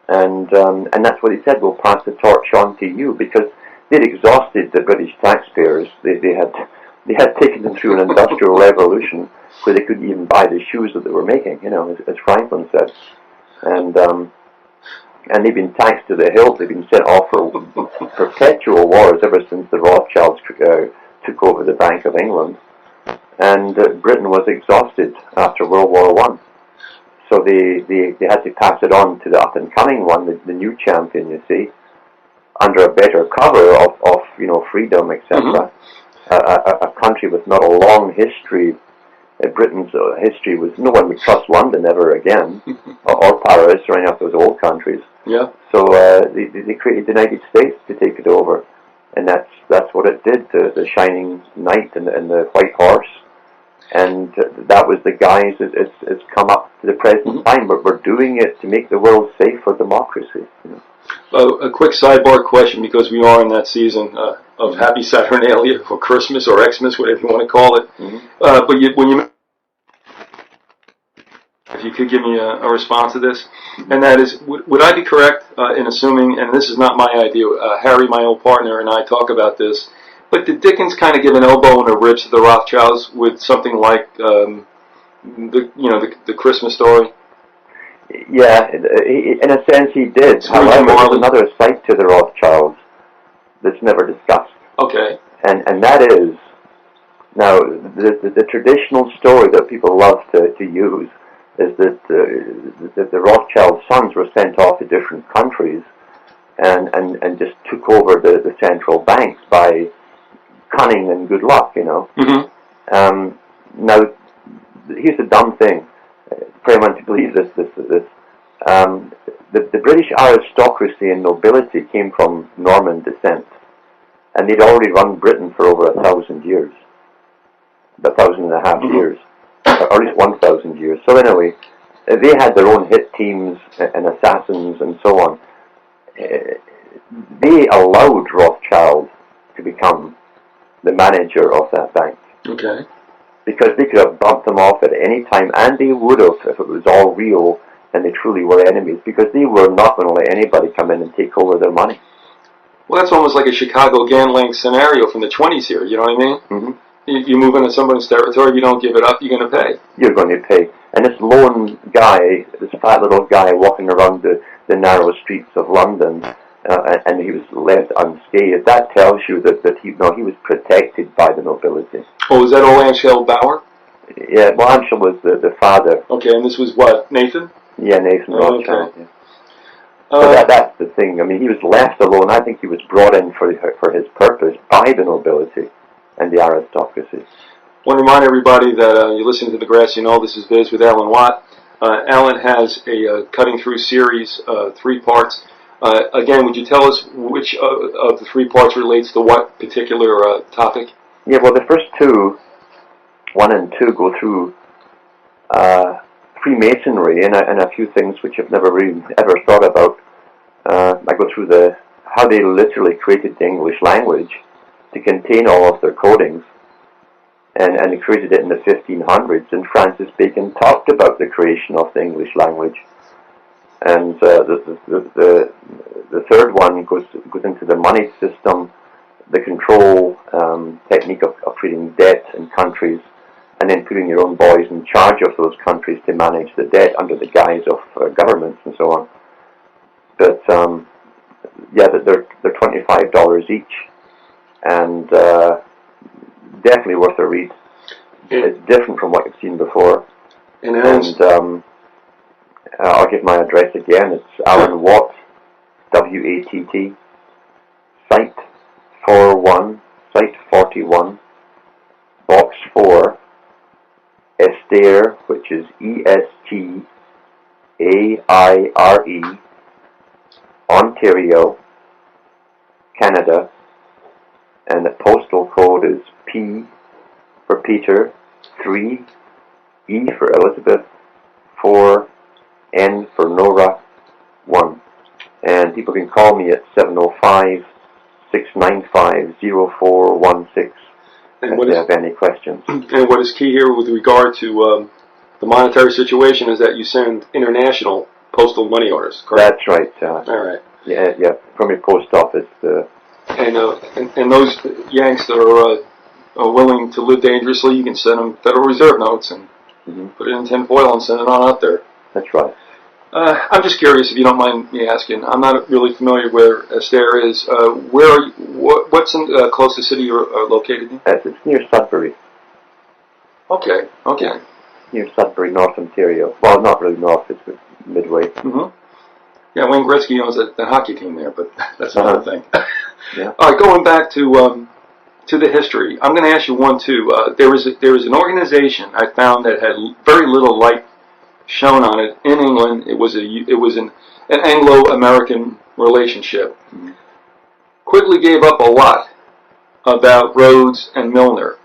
And that's what he said, we'll pass the torch on to you, because they'd exhausted the British taxpayers. They had taken them through an industrial revolution where they couldn't even buy the shoes that they were making, you know, as Franklin said. And they've been taxed to the hilt. They've been sent off for perpetual wars ever since the Rothschilds took over the Bank of England. And Britain was exhausted after World War I. So they had to pass it on to the up-and-coming one, the new champion, you see, under a better cover of you know, freedom, etc. Mm-hmm. A country with not a long history. Britain's history was no one would trust London ever again, or Paris, or any of those old countries. Yeah. So they created the United States to take it over, and that's what it did. The shining knight and the white horse. And that was the guise. It's come up to the present time, but we're doing it to make the world safe for democracy. You know? A quick sidebar question, because we are in that season of Happy Saturnalia, or Christmas, or Xmas, whatever you want to call it. But if you could give me a response to this, and that is, would I be correct in assuming, and this is not my idea, Harry, my old partner, and I talk about this, but did Dickens kind of give an elbow and a ribs to the Rothschilds with something like the Christmas story? Yeah, in a sense he did. However, there's another side to the Rothschilds that's never discussed. Okay. And that is, now, the traditional story that people love to use is that the Rothschild sons were sent off to different countries and just took over the central banks by cunning and good luck, you know. Mm-hmm. Now, here's the dumb thing for anyone to believe this. The British aristocracy and nobility came from Norman descent, and they'd already run Britain for over 1,000 years, 1,500 years, or at least 1,000 years. So anyway, they had their own hit teams and assassins and so on. They allowed Rothschild to become the manager of that bank. Okay. Because they could have bumped them off at any time, and they would have if it was all real and they truly were enemies, because they were not going to let anybody come in and take over their money. Well, that's almost like a Chicago gambling scenario from the 20s here, you know what I mean? Mm-hmm. You move into somebody's territory, you don't give it up, you're going to pay. You're going to pay. And this lone guy, this fat little guy walking around the narrow streets of London, and he was left unscathed, that tells you that he was protected by the nobility. Oh, was that old Anshel Bauer? Yeah, well, Anshel was the father. Okay, and this was what, Nathan? Yeah, Nathan Rothschild. Okay. Yeah. So that's the thing. I mean, he was left alone. I think he was brought in for his purpose by the nobility and the aristocracy. I want to remind everybody that you're listening to the Grassy Knoll. This is Viz with Alan Watt. Alan has a cutting through series, 3 parts. Again, would you tell us which of the 3 parts relates to what particular topic? Yeah, well, the first 2, 1 and 2, go through Freemasonry and a few things which I've never really ever thought about. I go through how they literally created the English language to contain all of their codings, and they created it in the 1500s. And Francis Bacon talked about the creation of the English language. And the third one goes into the money system, the control technique of creating debt in countries, and then putting your own boys in charge of those countries to manage the debt under the guise of governments and so on. But yeah, they're $25 each, and definitely worth a read. It's different from what you've seen before. And I'll give my address again. It's Alan Watt, W-A-T-T, Site 41, Box 4, Estaire, which is E-S-T-A-I-R-E, Ontario, Canada, and the postal code is P for Peter, 3, E for Elizabeth, 4, N for Nora, 1. And people can call me at 705-695-0416 if they have any questions. And what is key here with regard to the monetary situation is that you send international postal money orders, correct? That's right. All right. Yeah, from your post office. And those Yanks that are willing to live dangerously, you can send them Federal Reserve notes and put it in tin foil and send it on out there. That's right. I'm just curious, if you don't mind me asking. I'm not really familiar where Estaire is. Where are you, what's the closest city you're located in? It's near Sudbury. Okay. Near Sudbury, North Ontario. Well, not really north, it's midway. Yeah, Wayne Gretzky owns the hockey team there, but that's another thing. Yeah. All right, going back to the history, I'm going to ask you one too. There was an organization I found that had very little light shown on it in England. It was an Anglo-American relationship. Quickly gave up a lot about Rhodes and Milner,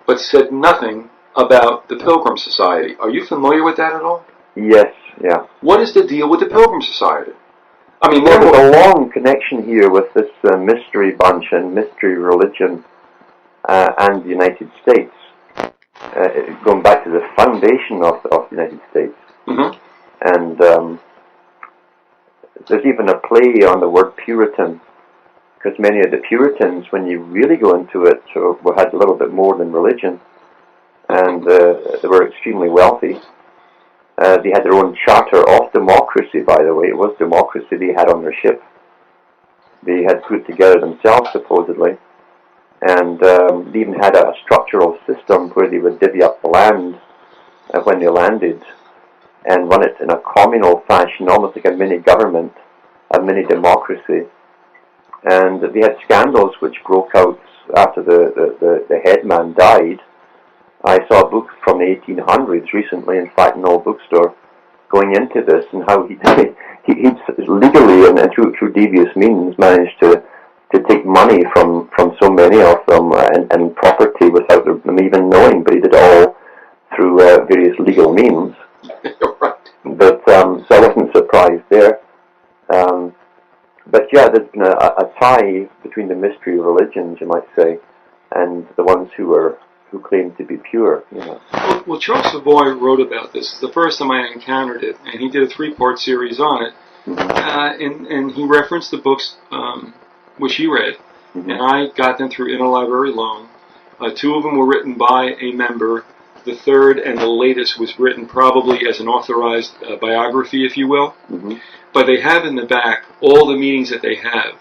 but said nothing about the Pilgrim Society. Are you familiar with that at all? Yes, yeah. What is the deal with the Pilgrim Society? I mean, there's a long connection here with this mystery bunch and mystery religion and the United States. Going back to the foundation of the United States. And there's even a play on the word Puritan, because many of the Puritans, when you really go into it, had a little bit more than religion, and they were extremely wealthy. They had their own charter of democracy, by the way. It was democracy they had on their ship. They had put together themselves, supposedly. And they even had a structural system where they would divvy up the land when they landed and run it in a communal fashion, almost like a mini government, a mini democracy. And they had scandals which broke out after the headman died. I saw a book from the 1800s recently, in fact, in an old bookstore, going into this and how he legally and through devious means managed to take money from so many of them and property without them even knowing, but he did it all through various legal means. But so I wasn't surprised there. But yeah, there's been a tie between the mystery religions, you might say, and the ones who claim to be pure. You know. Well, Charles Savoy wrote about this. It's the first time I encountered it, and he did a 3-part series on it. And he referenced the books which he read, and I got them through interlibrary loan. Two of them were written by a member. The third and the latest was written probably as an authorized biography, if you will. Mm-hmm. But they have in the back all the meetings that they have.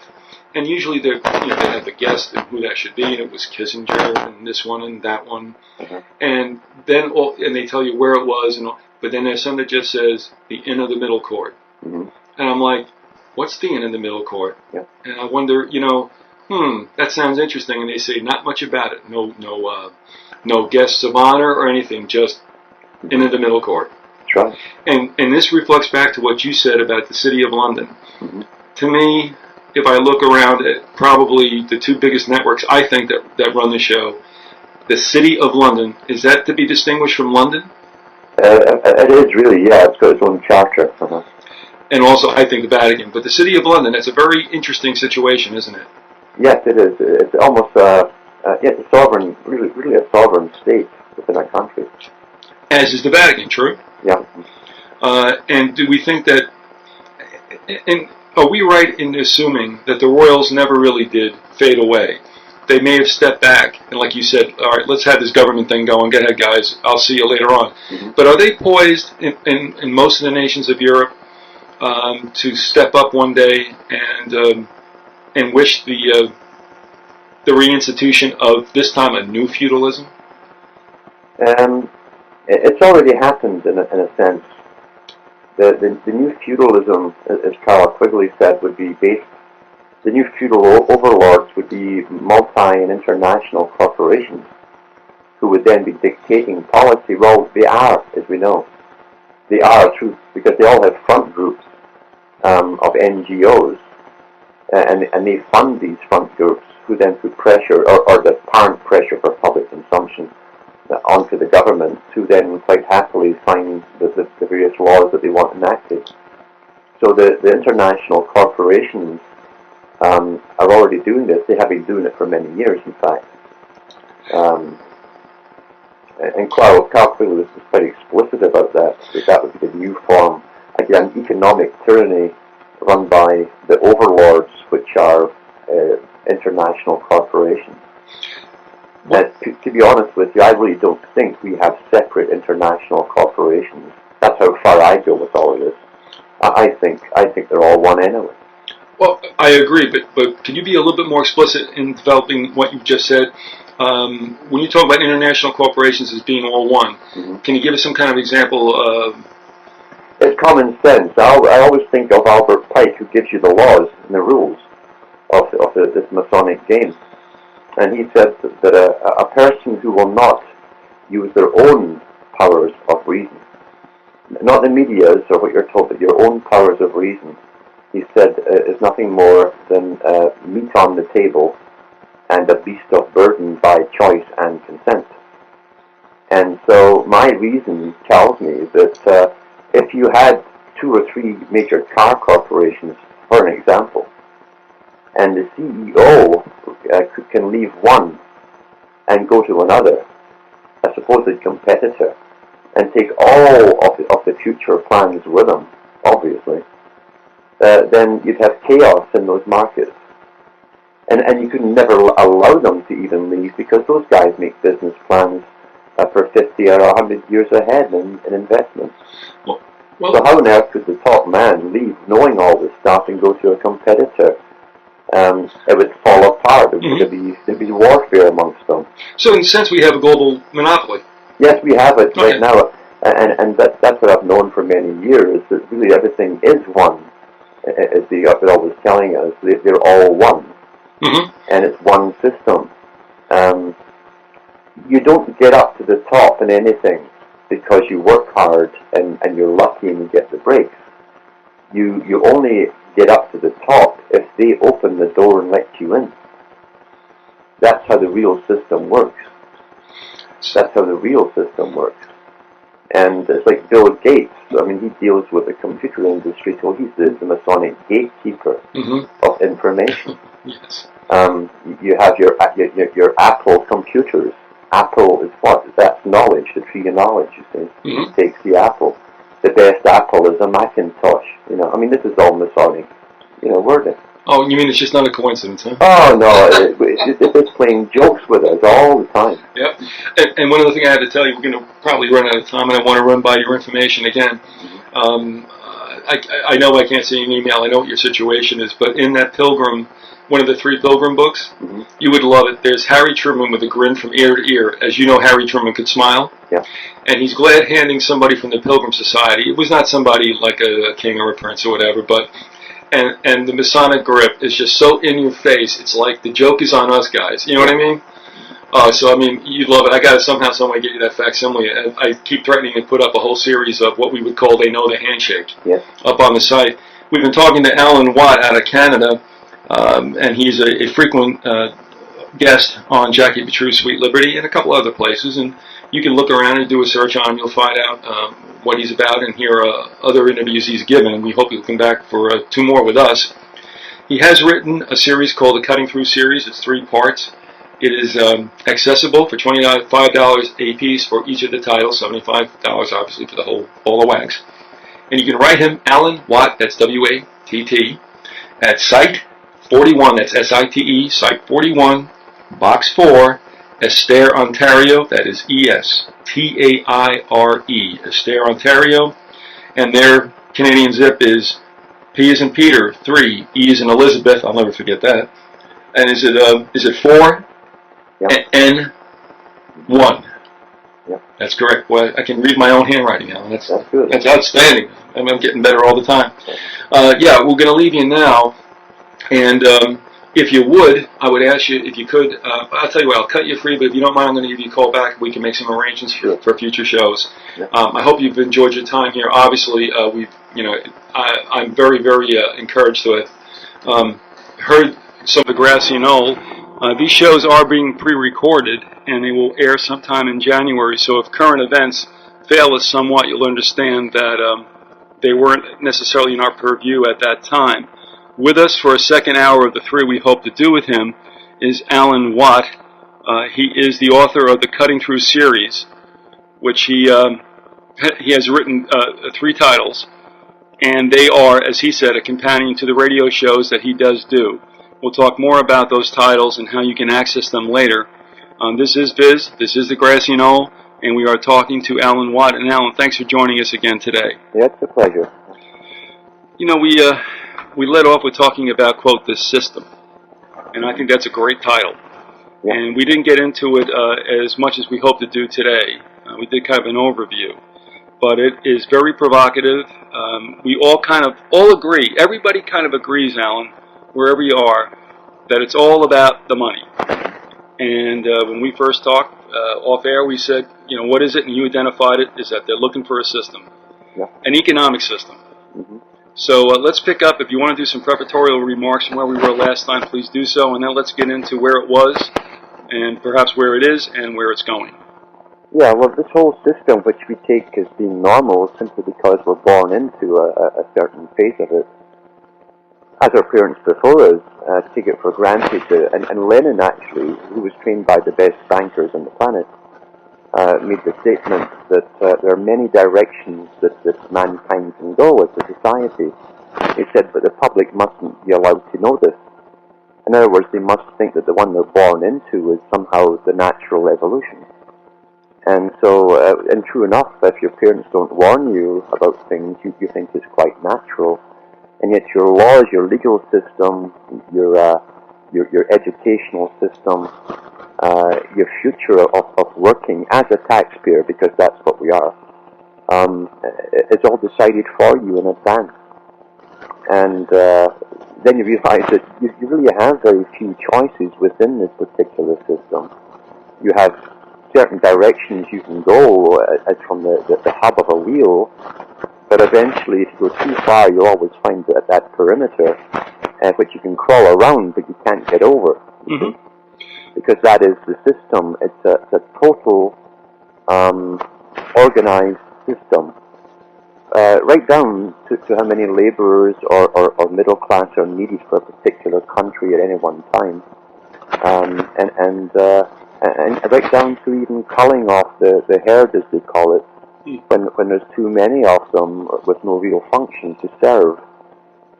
And usually they have a guest and who that should be, and it was Kissinger and this one and that one. Mm-hmm. And then and they tell you where it was, but then there's some that just says the Inn of the Middle Court. Mm-hmm. And I'm like, what's the Inn of the Middle Court? Yeah. And I wonder, that sounds interesting. And they say not much about it. No guests of honor or anything, just Inn of the Middle Court. That's right. And this reflects back to what you said about the City of London. Mm-hmm. To me, if I look around at probably the two biggest networks, I think that run the show, the City of London, is that to be distinguished from London? It is really, yeah. It's got its own charter. Uh-huh. And also, I think the Vatican. But the City of London, that's a very interesting situation, isn't it? Yes, it is. It's almost a sovereign, really a sovereign state within a country. As is the Vatican, true? Yeah. And do we think that, and are we right in assuming that the royals never really did fade away? They may have stepped back, and like you said, all right, let's have this government thing going. Go ahead, guys. I'll see you later on. Mm-hmm. But are they poised in most of the nations of Europe to step up one day and wish the reinstitution of this time a new feudalism? It's already happened in a sense. The new feudalism, as Carl Quigley said, would be based. The new feudal overlords would be multi and international corporations who would then be dictating policy. Well, they are, as we know. They are true because they all have front groups of NGOs, and they fund these front groups who then put pressure, or the apparent pressure for public consumption onto the government, who then quite happily sign the various laws that they want enacted. So the international corporations are already doing this. They have been doing it for many years, in fact. And Carl Quigley was quite explicit about that would be the new form, again, economic tyranny run by the overlords, which are international corporations. To be honest with you, I really don't think we have separate international corporations. That's how far I go with all of this. I think they're all one anyway. Well, I agree, but can you be a little bit more explicit in developing what you've just said? When you talk about international corporations as being all one, mm-hmm. Can you give us some kind of example of... It's common sense. I always think of Albert Pike, who gives you the laws and the rules of this Masonic game. And he said that a person who will not use their own powers of reason, not the media's or what you're told, but your own powers of reason, he said, is nothing more than meat on the table and a beast of burden by choice and consent. And so my reason tells me that if you had 2 or 3 major car corporations, for an example, and the CEO can leave one and go to another, a supposed competitor, and take all of the future plans with him, obviously, then you'd have chaos in those markets. And you could never allow them to even leave, because those guys make business plans for 50 or 100 years ahead in investments. Well, so how on earth could the top man leave knowing all this stuff and go to a competitor? It would fall apart. Mm-hmm. There'd be warfare amongst them. So in a sense we have a global monopoly. Yes, we have it right now. And that's what I've known for many years, that really everything is one. As they're always telling us, they're all one. Mm-hmm. And it's one system. You don't get up to the top in anything because you work hard and you're lucky and you get the breaks. You only get up to the top if they open the door and let you in. That's how the real system works. That's how the real system works. And it's like Bill Gates. I mean, he deals with the computer industry, so he's the Masonic gatekeeper mm-hmm. of information. Yes. You have your Apple computers. Apple is what? That's knowledge, the tree of knowledge, you see. Mm-hmm. It takes the apple. The best apple is a Macintosh. I mean, this is all Masonic, wording. Oh, you mean it's just not a coincidence, huh? Oh, no, it's playing jokes with us all the time. Yep. And one other thing I had to tell you, we're going to probably run out of time, and I want to run by your information again. I know I can't send you an email. I know what your situation is, but in that Pilgrim, one of the 3 Pilgrim books, you would love it. There's Harry Truman with a grin from ear to ear. As you know, Harry Truman could smile. Yeah. And he's glad handing somebody from the Pilgrim Society. It was not somebody like a king or a prince or whatever, but and the Masonic grip is just so in your face. It's like the joke is on us, guys. You know what I mean? So, I mean, you'd love it. I got to somehow, some way get you that facsimile. I keep threatening to put up a whole series of what we would call They Know the Handshake up on the site. We've been talking to Alan Watt out of Canada, and he's a frequent guest on Jackie Petru's Sweet Liberty and a couple other places. And you can look around and do a search on him. You'll find out what he's about and hear other interviews he's given. And we hope he'll come back for 2 more with us. He has written a series called the Cutting Through Series. It's 3 parts. It is accessible for $25 a piece for each of the titles, $75 obviously for the whole ball of wax. And you can write him Alan Watt, that's W-A-T-T, at Site 41, that's S-I-T-E, Site 41, Box 4, Esther, Ontario, that is E-S-T-A-I-R-E, Esther, Ontario, and their Canadian zip is P as in Peter, 3, E as in Elizabeth, I'll never forget that, and is it 4? Yep. N1. Yep. That's correct. Well, I can read my own handwriting now. That's good. That's outstanding. I'm getting better all the time. Yeah, we're going to leave you now. And if you would, I would ask you if you could. I'll tell you what, I'll cut you free, but if you don't mind, I'm going to give you a call back. We can make some arrangements for future shows. Yep. I hope you've enjoyed your time here. Obviously, I'm very, very encouraged to have heard some of the Grassy Knoll. These shows are being pre-recorded, and they will air sometime in January, so if current events fail us somewhat, you'll understand that they weren't necessarily in our purview at that time. With us for a second hour of the 3 we hope to do with him is Alan Watt. He is the author of the Cutting Through series, which he has written 3 titles, and they are, as he said, a companion to the radio shows that he does do. We'll talk more about those titles and how you can access them later. This is Viz, this is the Grassy Knoll, and we are talking to Alan Watt. And Alan, thanks for joining us again today. Yeah, it's a pleasure. You know, we led off with talking about, quote, the system, and I think that's a great title. Yeah. And we didn't get into it as much as we hope to do today. We did kind of an overview, but it is very provocative. We all agree, everybody kind of agrees, Alan, wherever you are, that it's all about the money. And when we first talked off air, we said, you know, what is it? And you identified it, is that they're looking for a system, an economic system. So let's pick up. If you want to do some preparatory remarks from where we were last time, please do so, and then let's get into where it was, and perhaps where it is, and where it's going. Yeah, well, this whole system, which we take as being normal simply because we're born into a certain phase of it, as our parents before us take it for granted. And Lenin, actually, who was trained by the best bankers on the planet, made the statement that there are many directions that mankind can go as a society. He said, but the public mustn't be allowed to know this. In other words, they must think that the one they're born into is somehow the natural evolution. And so, and true enough, if your parents don't warn you about things, you think it's quite natural. And yet your laws, your legal system, your educational system, your future of working as a taxpayer, because that's what we are, it's all decided for you in advance. And then you realize that you really have very few choices within this particular system. You have certain directions you can go as from the hub of a wheel, but eventually, if you go too far, you'll always find that perimeter, which you can crawl around, but you can't get over. Mm-hmm. Because that is the system. It's a total organized system. Right down to how many laborers or middle class are needed for a particular country at any one time. And right down to even culling off the herd, as they call it, when there's too many of them with no real function to serve.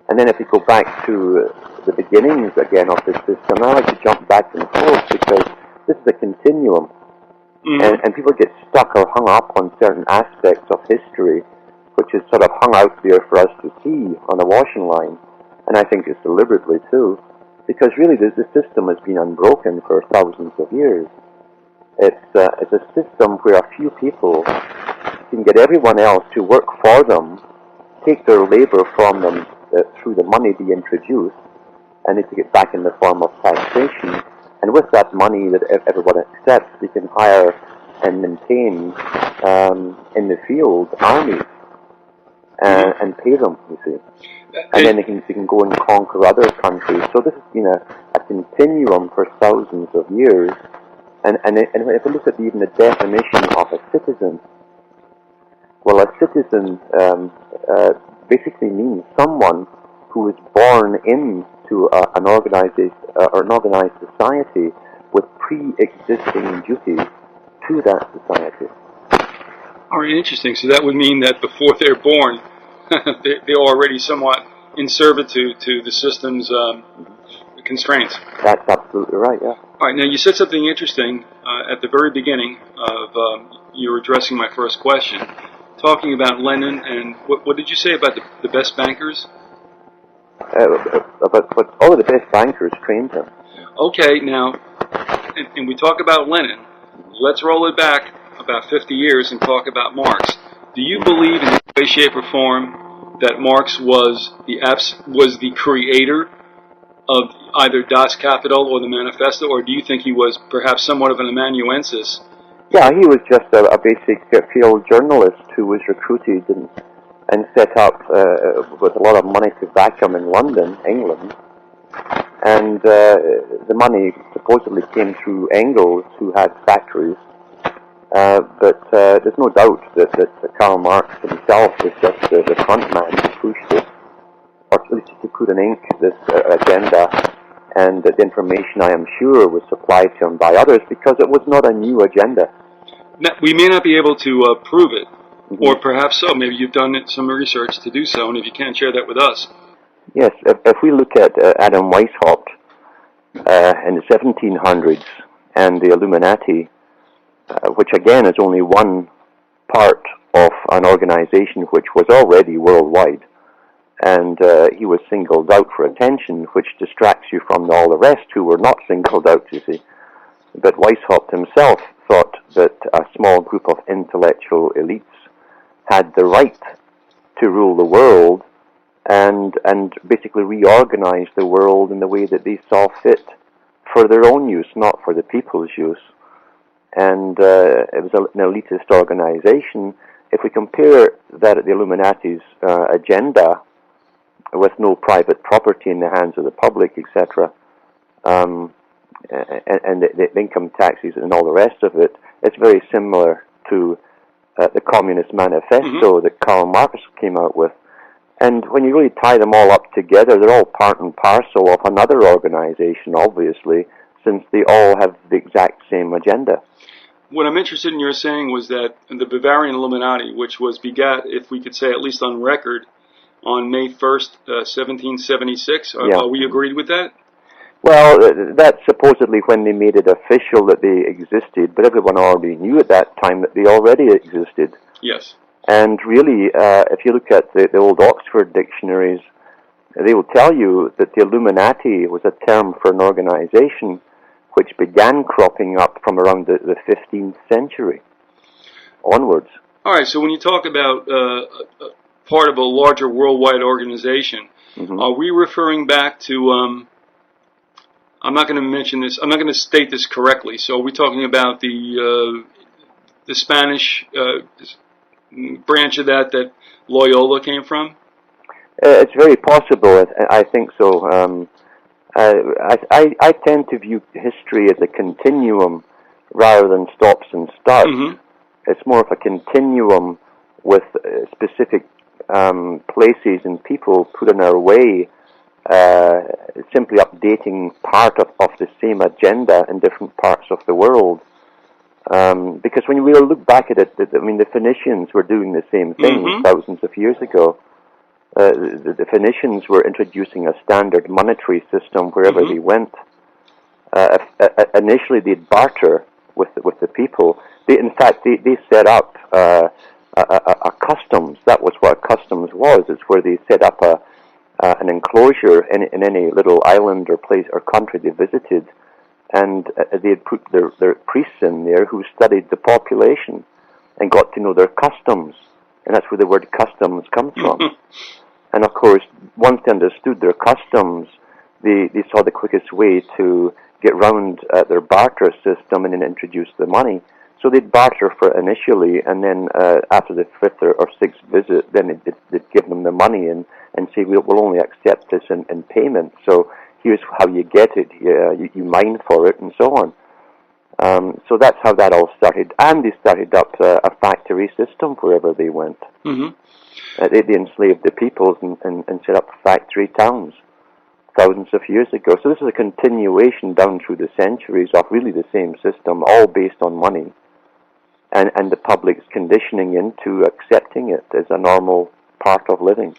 And then if you go back to the beginnings again of this system. I like to jump back and forth because this is a continuum, and people get stuck or hung up on certain aspects of history, which is sort of hung out there for us to see on a washing line, and I think it's deliberately too, because really the system has been unbroken for thousands of years. It's a system where a few people can get everyone else to work for them, take their labor from them through the money they introduce, and they take it back in the form of taxation. And with that money that everyone accepts, they can hire and maintain in the field armies and pay them, you see. And then they can go and conquer other countries. So this has been a continuum for thousands of years. And if we look at even the definition of a citizen, well, a citizen basically means someone who is born into an organized society with pre-existing duties to that society. All right, interesting. So that would mean that before they're born, they're already somewhat in servitude to the system's constraints. That's absolutely right, yeah. All right, now you said something interesting at the very beginning of you were addressing my first question, talking about Lenin, and what did you say about the best bankers? But all of the best bankers trained him. Okay, now, and we talk about Lenin. Let's roll it back about 50 years and talk about Marx. Do you believe in any way, shape, or form that Marx was the creator of either Das Kapital or the Manifesto, or do you think he was perhaps somewhat of an amanuensis? Yeah, he was just a basic field journalist who was recruited and set up with a lot of money to back him in London, England. And the money supposedly came through Engels, who had factories. But there's no doubt that Karl Marx himself was just the front man to push this, or at least to put in ink this agenda, and the information, I am sure, was supplied to him by others because it was not a new agenda. Now, we may not be able to prove it, or perhaps so. Maybe you've done some research to do so, and if you can't, share that with us. Yes, if we look at Adam Weishaupt in the 1700s and the Illuminati, which again is only one part of an organization which was already worldwide, and he was singled out for attention, which distracts you from all the rest who were not singled out, you see. But Weishaupt himself thought that a small group of intellectual elites had the right to rule the world and basically reorganize the world in the way that they saw fit for their own use, not for the people's use. And it was an elitist organization. If we compare that at the Illuminati's agenda, with no private property in the hands of the public, etc., and the income taxes and all the rest of it, it's very similar to the Communist Manifesto that Karl Marx came out with. And when you really tie them all up together, they're all part and parcel of another organization, obviously, since they all have the exact same agenda. What I'm interested in your saying was that the Bavarian Illuminati, which was begat, if we could say at least on record, on May 1st, 1776, are we agreed with that? Well, that's supposedly when they made it official that they existed, but everyone already knew at that time that they already existed. Yes. And really, if you look at the old Oxford dictionaries, they will tell you that the Illuminati was a term for an organization which began cropping up from around the 15th century onwards. All right, so when you talk about part of a larger worldwide organization, are we referring back to, I'm not going to mention this, I'm not going to state this correctly, so are we talking about the Spanish branch of that Loyola came from? It's very possible, I think so. I tend to view history as a continuum rather than stops and starts. It's more of a continuum with specific places and people put in our way, simply updating part of the same agenda in different parts of the world. Because when we look back at it, I mean, the Phoenicians were doing the same thing thousands of years ago. The Phoenicians were introducing a standard monetary system wherever they went. Initially, they'd barter with the people. In fact, they set up a customs. That was what customs was. It's where they set up an enclosure in any little island or place or country they visited, and they'd put their priests in there who studied the population and got to know their customs, and that's where the word customs comes from. And of course, once they understood their customs, they saw the quickest way to get round their barter system and then introduce the money. So they'd barter for initially, and then after the fifth or sixth visit, then they'd give them the money and say, we'll only accept this in payment. So here's how you get it. You mine for it, and so on. So that's how that all started. And they started up a factory system wherever they went. They enslaved the peoples and set up factory towns thousands of years ago. So this is a continuation down through the centuries of really the same system, all based on money, and the public's conditioning into accepting it as a normal part of living.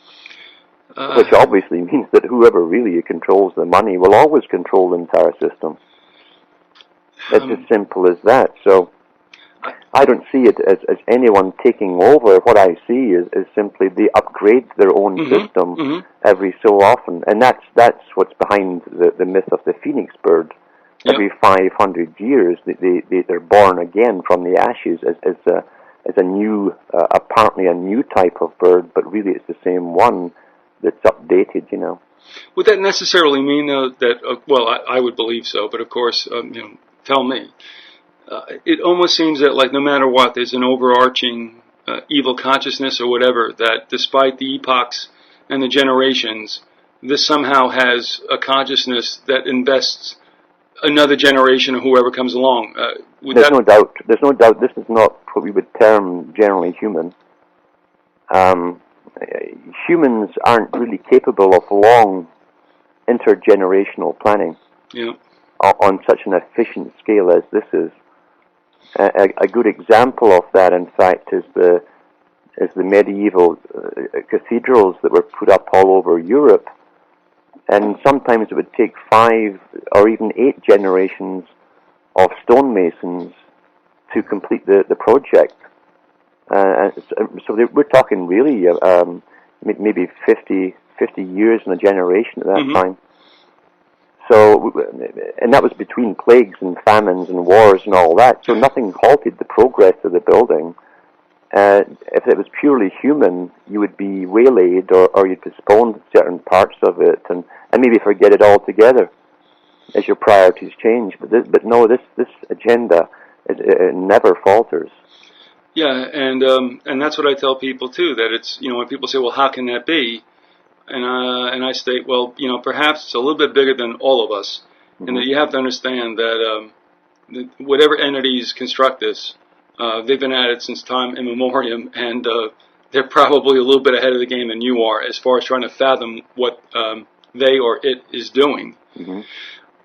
Which obviously means that whoever really controls the money will always control the entire system. It's as simple as that. So I don't see it as anyone taking over. What I see is simply they upgrade their own system every so often. And that's what's behind the myth of the phoenix bird. Yep. Every 500 years, they're born again from the ashes as a new, apparently a new type of bird, but really it's the same one that's updated, you know. Would that necessarily mean, though, that, well, I would believe so, but of course, tell me. It almost seems that, like, no matter what, there's an overarching evil consciousness or whatever, that despite the epochs and the generations, this somehow has a consciousness that invests another generation or whoever comes along. There's no doubt. There's no doubt this is not what we would term generally human. Humans aren't really capable of long intergenerational planning on such an efficient scale as this is. A good example of that, in fact, is the medieval cathedrals that were put up all over Europe, and sometimes it would take 5 or even 8 generations of stonemasons to complete the project. So we're talking really maybe 50 years in a generation at that time. So, and that was between plagues and famines and wars and all that. So nothing halted the progress of the building. If it was purely human, you would be waylaid or you'd postpone certain parts of it and maybe forget it altogether as your priorities change. But no, this agenda it never falters. Yeah, and that's what I tell people too. That it's, when people say, well, how can that be? And I state, well, perhaps it's a little bit bigger than all of us, and that you have to understand that whatever entities construct this, they've been at it since time immemorial, and they're probably a little bit ahead of the game than you are as far as trying to fathom what they or it is doing.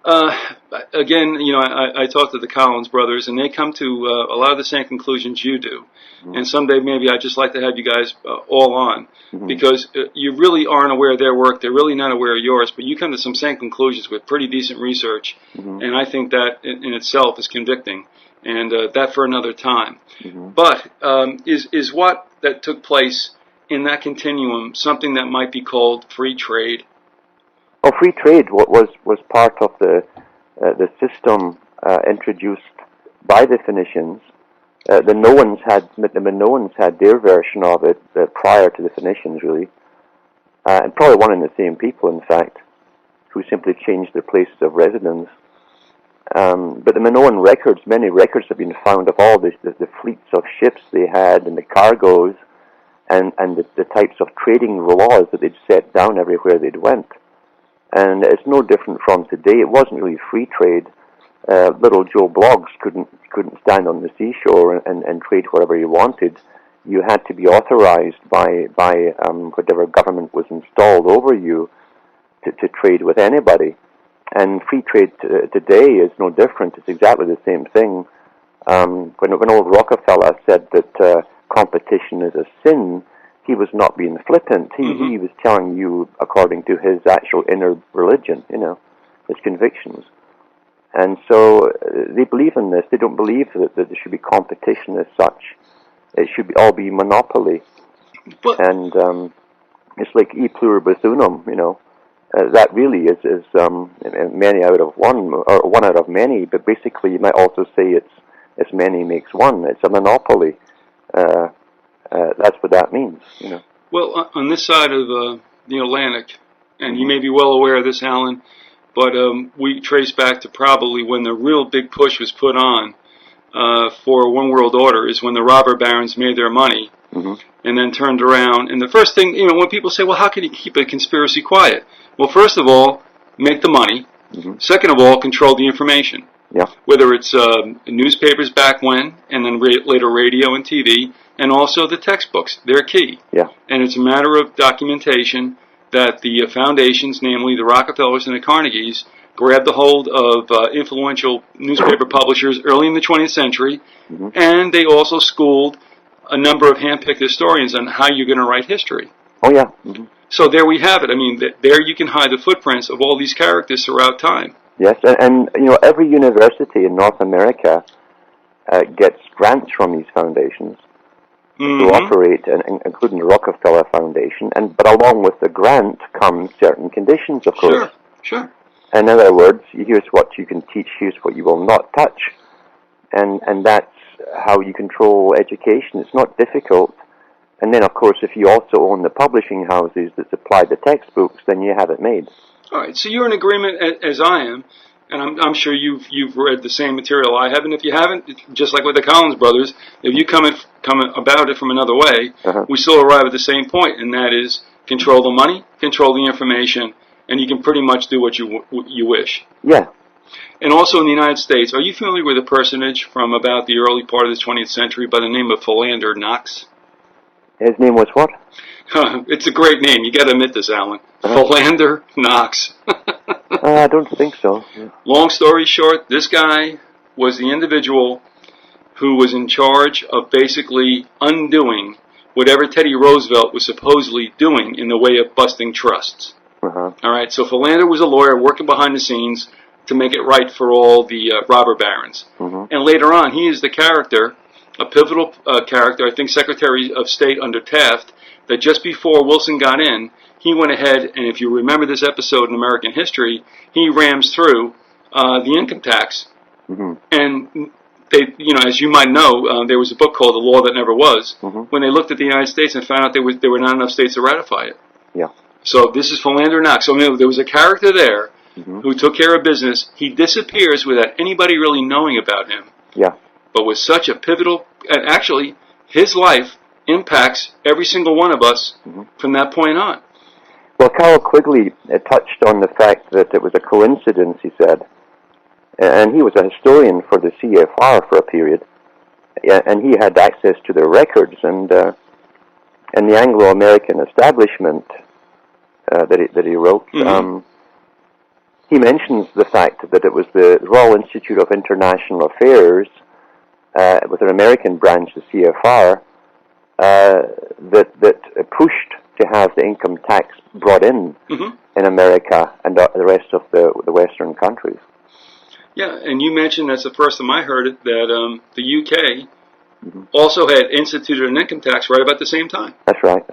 Again, I talked to the Collins brothers, and they come to a lot of the same conclusions you do. And someday maybe I'd just like to have you guys all on, because you really aren't aware of their work. They're really not aware of yours, but you come to some same conclusions with pretty decent research, and I think that in itself is convicting, and that for another time. But is what that took place in that continuum something that might be called free trade? Well, free trade was part of the system introduced by the Phoenicians. The Minoans had their version of it prior to the Phoenicians, really, and probably one and the same people, in fact, who simply changed their places of residence. But the Minoan records, many records have been found of all the fleets of ships they had and the cargoes and the types of trading laws that they'd set down everywhere they'd went. And it's no different from today. It wasn't really free trade. Little Joe Bloggs couldn't stand on the seashore and trade whatever he wanted. You had to be authorized by whatever government was installed over you to trade with anybody. And free trade today is no different. It's exactly the same thing. When old Rockefeller said that competition is a sin, he was not being flippant. He was telling you according to his actual inner religion, his convictions. And so they believe in this. They don't believe that there should be competition as such. It should all be monopoly. And it's like e pluribus unum, that really is many out of one, or one out of many, but basically you might also say it's many makes one. It's a monopoly. That's what that means, Well, on this side of the Atlantic, and you may be well aware of this, Alan, but we trace back to probably when the real big push was put on for one world order is when the robber barons made their money and then turned around. And the first thing, when people say, well, how can you keep a conspiracy quiet? Well, first of all, make the money. Second of all, control the information. Yeah. Whether it's newspapers back when, and then later radio and TV, and also the textbooks. They're key. Yeah. And it's a matter of documentation that the foundations, namely the Rockefellers and the Carnegies, grabbed a hold of influential newspaper publishers early in the 20th century, and they also schooled a number of hand-picked historians on how you're going to write history. Oh, yeah. So there we have it. I mean, there you can hide the footprints of all these characters throughout time. Yes, and every university in North America gets grants from these foundations to operate, including the Rockefeller Foundation. But along with the grant comes certain conditions, of course. Sure. In other words, here's what you can teach, here's what you will not touch, and that's how you control education. It's not difficult. And then, of course, if you also own the publishing houses that supply the textbooks, then you have it made. All right, so you're in agreement as I am, and I'm sure you've read the same material I have, and if you haven't, just like with the Collins brothers, if you come about it from another way, we still arrive at the same point, and that is control the money, control the information, and you can pretty much do what you wish. Yeah. And also in the United States, are you familiar with a personage from about the early part of the 20th century by the name of Philander Knox? His name was what? It's a great name. You got to admit this, Alan. Philander Knox. I don't think so. Yeah. Long story short, this guy was the individual who was in charge of basically undoing whatever Teddy Roosevelt was supposedly doing in the way of busting trusts. All right, so Philander was a lawyer working behind the scenes to make it right for all the robber barons. And later on, he is the character, a pivotal character, I think Secretary of State under Taft, that just before Wilson got in, he went ahead, and if you remember this episode in American history, he rams through the income tax. And they, as you might know, there was a book called The Law That Never Was, when they looked at the United States and found out there were not enough states to ratify it. Yeah. So this is Philander Knox. So there was a character there who took care of business. He disappears without anybody really knowing about him. Yeah. But was such a pivotal, and actually, his life impacts every single one of us from that point on. Well, Carroll Quigley touched on the fact that it was a coincidence, he said, and he was a historian for the CFR for a period, and he had access to their records, and the Anglo-American establishment that he wrote, he mentions the fact that it was the Royal Institute of International Affairs, with an American branch, the CFR, that pushed to have the income tax brought in America and the rest of the Western countries. Yeah, and you mentioned, that's the first time I heard it, that the UK also had instituted an income tax right about the same time. That's right.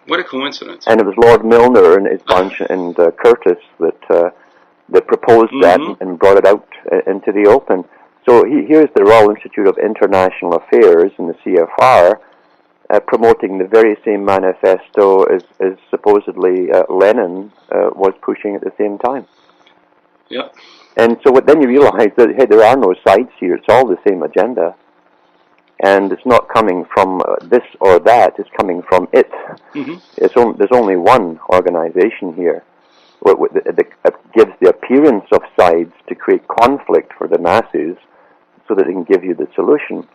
What a coincidence. And it was Lord Milner and his bunch and Curtis that proposed that and brought it out into the open. So here's the Royal Institute of International Affairs and the CFR promoting the very same manifesto as supposedly Lenin was pushing at the same time. Yep. And so then you realize that, hey, there are no sides here. It's all the same agenda. And it's not coming from this or that. It's coming from it. There's only one organization here that gives the appearance of sides to create conflict for the masses so that it can give you the solution.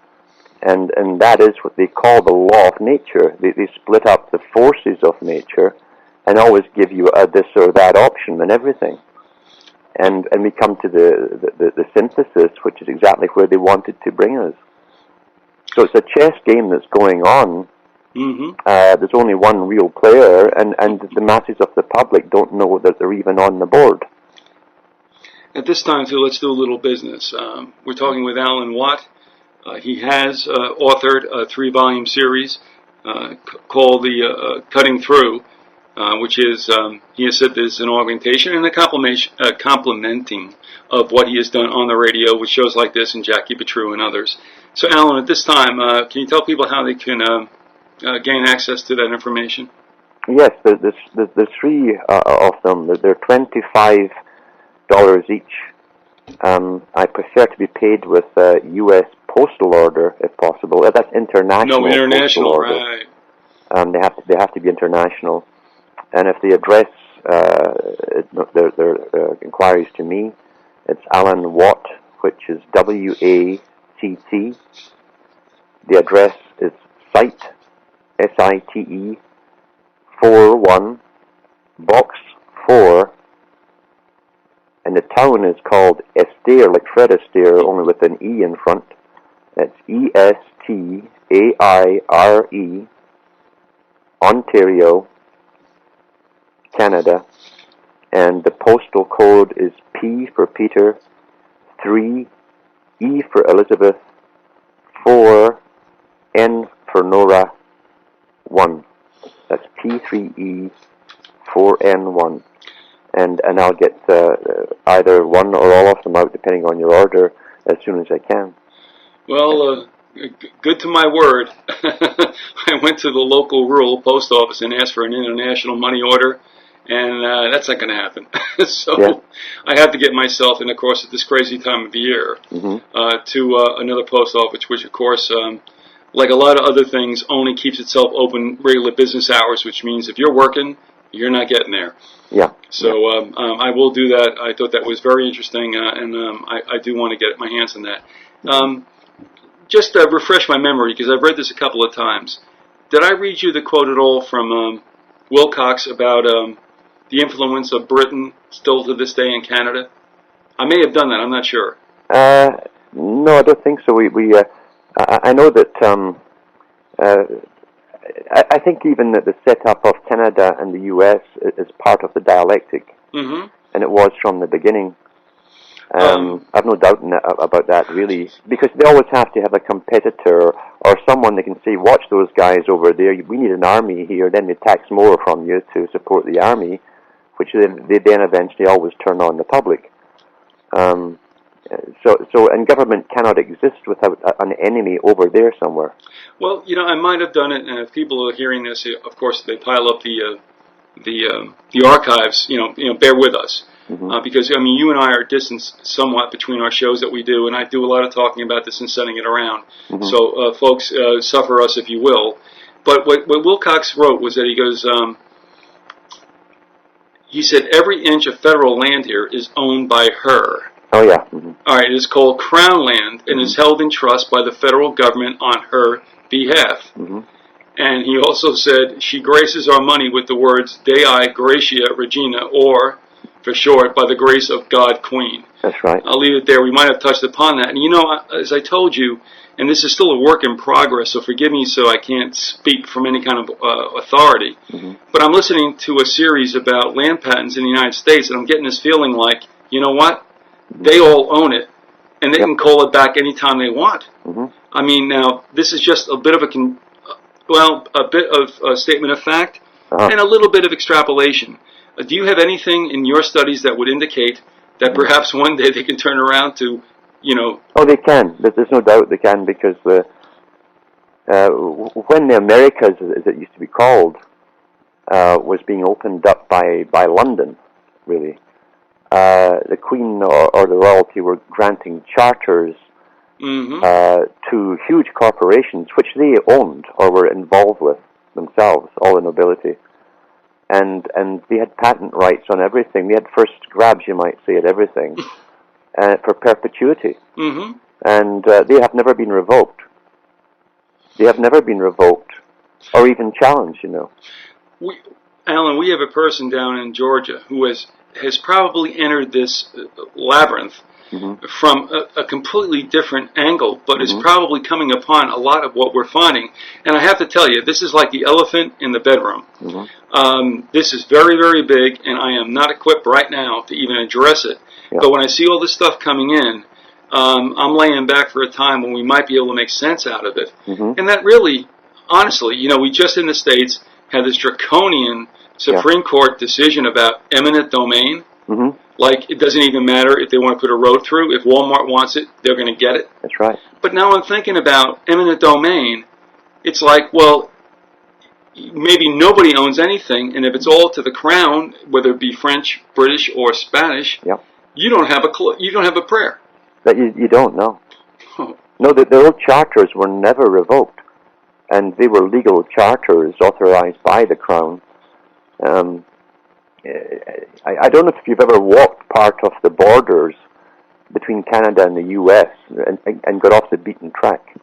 And that is what they call the law of nature. They split up the forces of nature and always give you a this or that option in everything. And we come to the synthesis, which is exactly where they wanted to bring us. So it's a chess game that's going on There's only one real player, and the masses of the public don't know that they're even on the board. At this time, too, let's do a little business. We're talking with Alan Watt. He has authored a 3-volume series called the Cutting Through, which is, he has said there's an augmentation and a complementing of what he has done on the radio with shows like this and Jackie Petru and others. So, Alan, at this time, can you tell people how they can gain access to that information? Yes, there's 3 of them. They're $25 each. I prefer to be paid with U.S. postal order if possible. That's international. No, international, postal order. right? They have to be international. And if the address their inquiries to me, it's Alan Watt, which is W-A-T-T. The address is Site, S-I-T-E, 41, Box 4, and the town is called Estaire, like Fred Astaire, only with an E in front. That's E-S-T-A-I-R-E, Ontario, Canada, and the postal code is P for Peter, 3, E for Elizabeth, 4, N for Nora, 1. That's P3E, 4N1. And I'll get either one or all of them out, depending on your order, as soon as I can. Well, good to my word. I went to the local rural post office and asked for an international money order, and that's not going to happen. So yeah. I have to get myself, and of course at this crazy time of the year, to another post office, which of course, like a lot of other things, only keeps itself open regular business hours, which means if you're working, you're not getting there. Yeah. So I will do that. I thought that was very interesting, and I do want to get my hands on that. Just refresh my memory, because I've read this a couple of times. Did I read you the quote at all from Wilcox about the influence of Britain still to this day in Canada? I may have done that. I'm not sure. No, I don't think so. I know that. I think even that the setup of Canada and the U.S. is part of the dialectic, and it was from the beginning. I've no doubt about that, really, because they always have to have a competitor or someone they can say, watch those guys over there, we need an army here, then they tax more from you to support the army, which they then eventually always turn on the public. And government cannot exist without an enemy over there somewhere. Well, I might have done it, and if people are hearing this, of course, they pile up the archives. Bear with us, because you and I are distanced somewhat between our shows that we do, and I do a lot of talking about this and sending it around. So, folks, suffer us if you will. But what Wilcox wrote was that he goes. He said every inch of federal land here is owned by her. Oh, yeah. All right, it is called Crown Land and is held in trust by the federal government on her behalf. And he also said, she graces our money with the words Dei Gratia Regina, or, for short, by the grace of God Queen. That's right. I'll leave it there. We might have touched upon that. And as I told you, and this is still a work in progress, so forgive me so I can't speak from any kind of authority, but I'm listening to a series about land patents in the United States, and I'm getting this feeling like, you know what? They all own it, and they can call it back anytime they want. Now, this is just a bit of a statement of fact and a little bit of extrapolation. Do you have anything in your studies that would indicate that perhaps one day they can turn around to, Oh, they can. There's no doubt they can, because when the Americas, as it used to be called, was being opened up by London, really, the Queen or the royalty were granting charters to huge corporations, which they owned or were involved with themselves, all the nobility. And they had patent rights on everything. They had first grabs, you might say, at everything, for perpetuity. And they have never been revoked. They have never been revoked or even challenged, Alan, we have a person down in Georgia who has probably entered this labyrinth from a completely different angle, but is probably coming upon a lot of what we're finding. And I have to tell you, this is like the elephant in the bedroom. This is very, very big, and I am not equipped right now to even address it. But when I see all this stuff coming in, I'm laying back for a time when we might be able to make sense out of it. And that really, honestly, you know, we just in the States had this draconian Supreme Court decision about eminent domain. Like, it doesn't even matter if they want to put a road through. If Walmart wants it, they're going to get it. That's right. But now I'm thinking about eminent domain. It's like, well, maybe nobody owns anything, and if it's all to the crown, whether it be French, British, or Spanish, you don't have a prayer. That you don't know. No, the old charters were never revoked, and they were legal charters authorized by the crown. I don't know if you've ever walked part of the borders between Canada and the U.S. and got off the beaten track.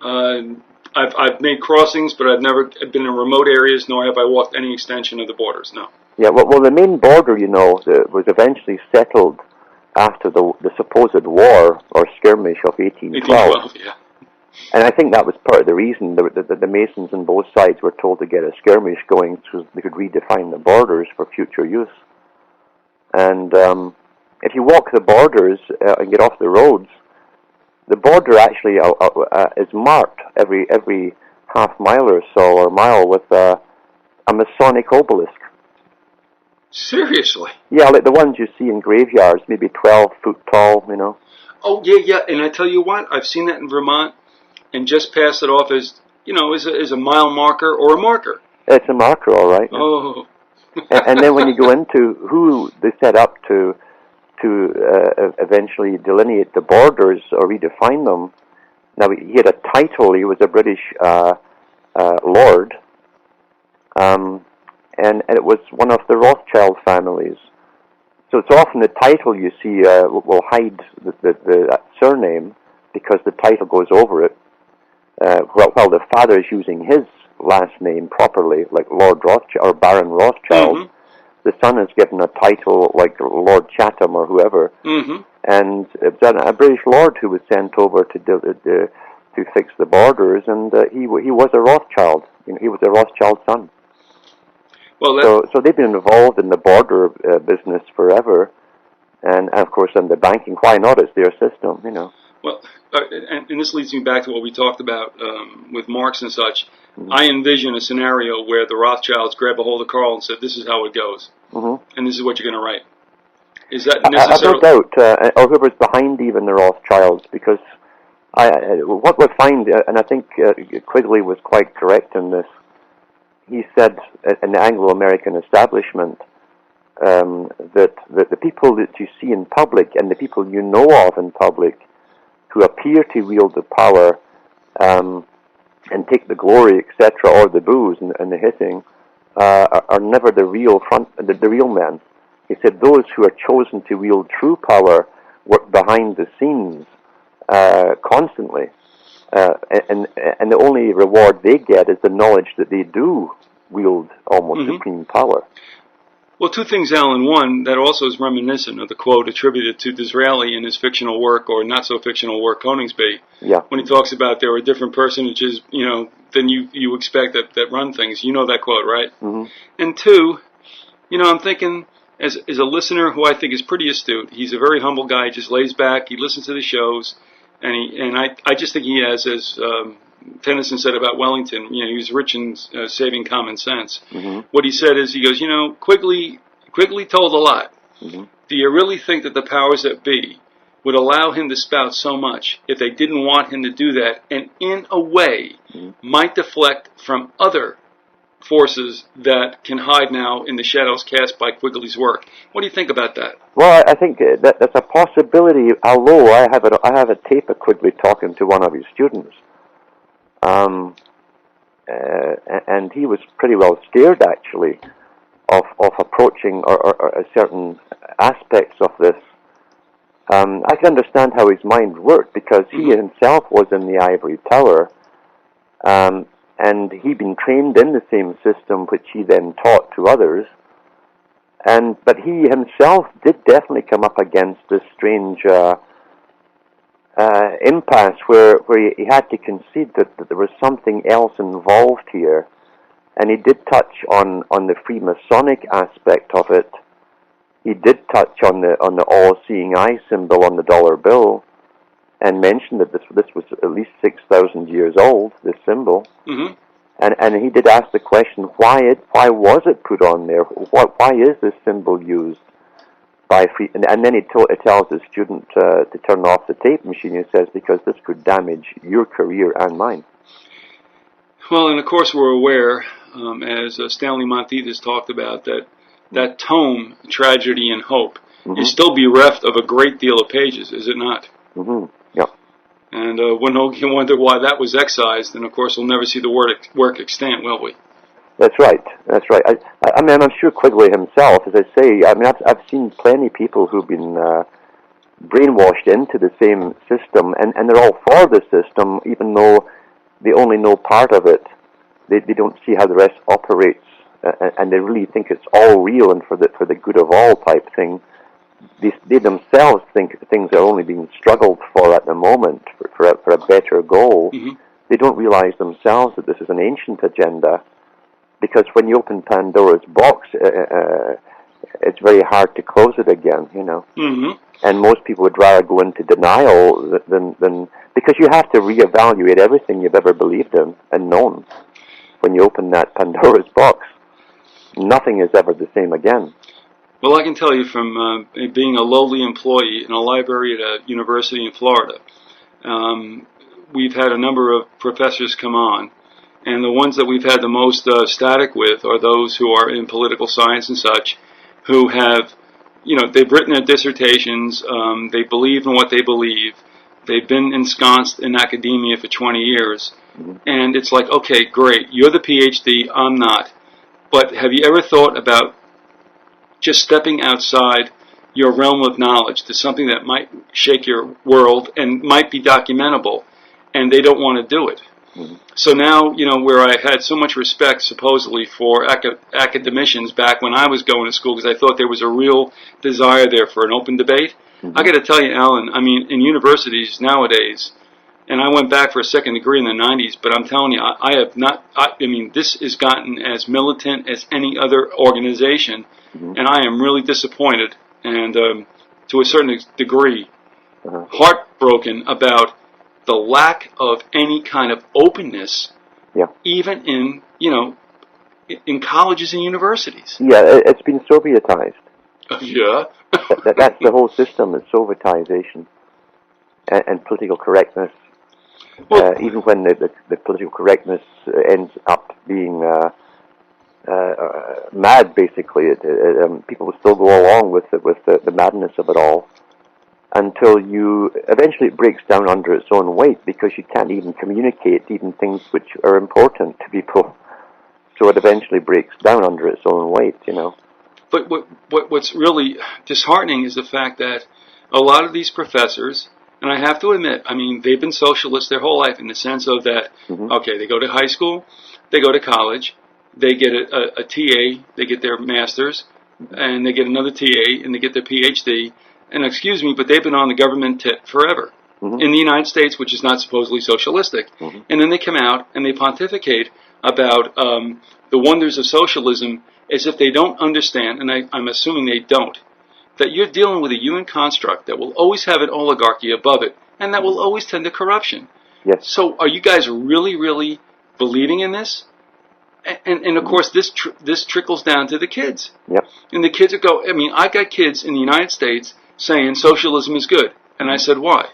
I've made crossings, but I've never been in remote areas, nor have I walked any extension of the borders, no. Yeah, well, the main border, you know, was eventually settled after the supposed war or skirmish of 1812. Yeah. And I think that was part of the reason the Masons on both sides were told to get a skirmish going so they could redefine the borders for future use. And if you walk the borders and get off the roads, the border actually is marked every half mile or so, or mile, with a Masonic obelisk. Seriously? Yeah, like the ones you see in graveyards, maybe 12 foot tall, you know. Oh, yeah, and I tell you what, I've seen that in Vermont, and just passed it off as, you know, as a mile marker or a marker. It's a marker, all right. Oh. And then when you go into who they set up to eventually delineate the borders or redefine them, now he had a title. He was a British lord, and it was one of the Rothschild families. So it's often the title you see will hide the surname because the title goes over it. While the father is using his last name properly, like Lord Rothschild or Baron Rothschild, the son is given a title like Lord Chatham or whoever. And it was a British lord who was sent over to fix the borders, and he was a Rothschild. You know, he was a Rothschild son. Well, so they've been involved in the border business forever, and of course in the banking. Why not? It's their system, you know. Well, and this leads me back to what we talked about with Marx and such. I envision a scenario where the Rothschilds grab a hold of Carl and said, "This is how it goes, and this is what you're going to write." Is that necessary? I have no doubt, or whoever's behind even the Rothschilds, because what we find, and I think Quigley was quite correct in this. He said in the Anglo-American establishment that the people that you see in public and the people you know of in public who appear to wield the power and take the glory, etc., or the booze and the hitting, are never the real men. He said those who are chosen to wield true power work behind the scenes constantly. And the only reward they get is the knowledge that they do wield almost supreme power. Well, two things, Alan. One, that also is reminiscent of the quote attributed to Disraeli in his fictional work, or not-so-fictional work, Coningsby, when he talks about there are different personages, you know, than you expect that run things. You know that quote, right? And two, you know, I'm thinking, as a listener who I think is pretty astute, he's a very humble guy, just lays back, he listens to the shows, and I just think he has, as Tennyson said about Wellington, you know, he was rich in saving common sense. What he said is, he goes, you know, Quigley told a lot. Do you really think that the powers that be would allow him to spout so much if they didn't want him to do that, and in a way might deflect from other forces that can hide now in the shadows cast by Quigley's work? What do you think about that? Well, I think that's a possibility, although I have a tape of Quigley talking to one of his students. And he was pretty well scared, actually, of approaching or certain aspects of this. I can understand how his mind worked, because he himself was in the ivory tower, and he'd been trained in the same system which he then taught to others. But he himself did definitely come up against this strange impasse where he had to concede that there was something else involved here, and he did touch on the Freemasonic aspect of it. He did touch on the all-seeing eye symbol on the dollar bill, and mentioned that this was at least 6,000 years old. This symbol, and he did ask the question, why was it put on there? Why is this symbol used by free? And then he tells the student to turn off the tape machine. He says, because this could damage your career and mine. Well, and of course we're aware, as Stanley Monteith has talked about, that tome, Tragedy and Hope, is still bereft of a great deal of pages, is it not? Yeah. And one can wonder why that was excised, and of course we'll never see the work extant, will we? That's right. That's right. I mean, I'm sure Quigley himself, as I say, I mean, I've seen plenty of people who've been brainwashed into the same system, and they're all for the system, even though they only know part of it. They don't see how the rest operates, and they really think it's all real and for the good of all type thing. They themselves think things are only being struggled for at the moment for a better goal. They don't realize themselves that this is an ancient agenda, because when you open Pandora's box, it's very hard to close it again, you know. And most people would rather go into denial than because you have to reevaluate everything you've ever believed in and known. When you open that Pandora's box, nothing is ever the same again. Well, I can tell you from being a lowly employee in a library at a university in Florida, we've had a number of professors come on, and the ones that we've had the most static with are those who are in political science and such, who have, they've written their dissertations, they believe in what they believe, they've been ensconced in academia for 20 years, and it's like, okay, great, you're the PhD, I'm not, but have you ever thought about just stepping outside your realm of knowledge to something that might shake your world and might be documentable, and they don't want to do it? So now, where I had so much respect, supposedly, for academicians back when I was going to school, because I thought there was a real desire there for an open debate, I got to tell you, Alan, I mean, in universities nowadays, and I went back for a second degree in the 90s, but I'm telling you, I have not, I mean, this has gotten as militant as any other organization, and I am really disappointed, and to a certain degree, heartbroken about the lack of any kind of openness, even in, in colleges and universities. Yeah, it's been Sovietized. Yeah. That's the whole system, is Sovietization and political correctness. Well, even when the political correctness ends up being mad, basically, people will still go along with the madness of it all, until eventually it breaks down under its own weight, because you can't even communicate even things which are important to people. So it eventually breaks down under its own weight, But what's really disheartening is the fact that a lot of these professors, and I have to admit, I mean, they've been socialists their whole life in the sense of that, okay, they go to high school, they go to college, they get a TA, they get their master's, and they get another TA, and they get their PhD, and excuse me, but they've been on the government tit forever in the United States, which is not supposedly socialistic. And then they come out and they pontificate about the wonders of socialism as if they don't understand, and I'm assuming they don't, that you're dealing with a human construct that will always have an oligarchy above it, and that will always tend to corruption. Yes. So are you guys really, really believing in this? And of course, this trickles down to the kids. Yep. And the kids would go, I mean, I got kids in the United States saying socialism is good. And I said, why?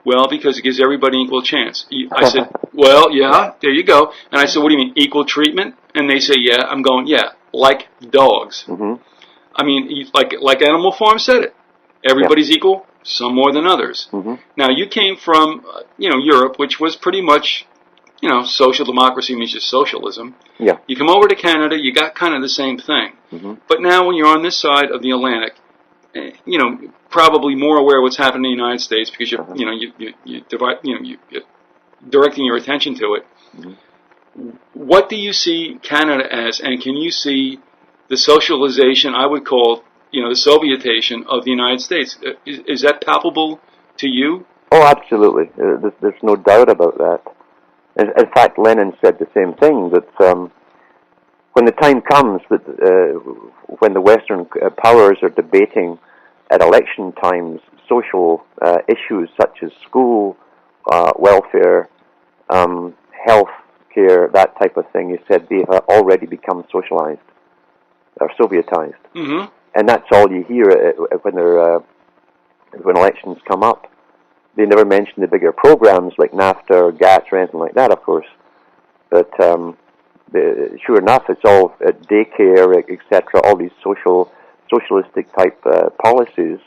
Well, because it gives everybody equal chance. I said, well, yeah, there you go. And I said, what do you mean, equal treatment? And they say, yeah. I'm going, yeah, like dogs. I mean, like Animal Farm said it. Everybody's equal, some more than others. Now, you came from, Europe, which was pretty much, social democracy means just socialism. Yeah. You come over to Canada, you got kind of the same thing. But now when you're on this side of the Atlantic, probably more aware of what's happening in the United States because you're directing your attention to it. What do you see Canada as, and can you see the socialization, I would call, the Sovietation of the United States. Is that palpable to you? Oh, absolutely. There's no doubt about that. In fact, Lenin said the same thing, that when the time comes that when the Western powers are debating at election times social issues such as school, welfare, health care, that type of thing, he said they have already become socialized or Sovietized. Mm-hmm. And that's all you hear when elections come up. They never mention the bigger programs like NAFTA or GATT or anything like that, of course. But sure enough, it's all daycare, etc., all these socialistic type policies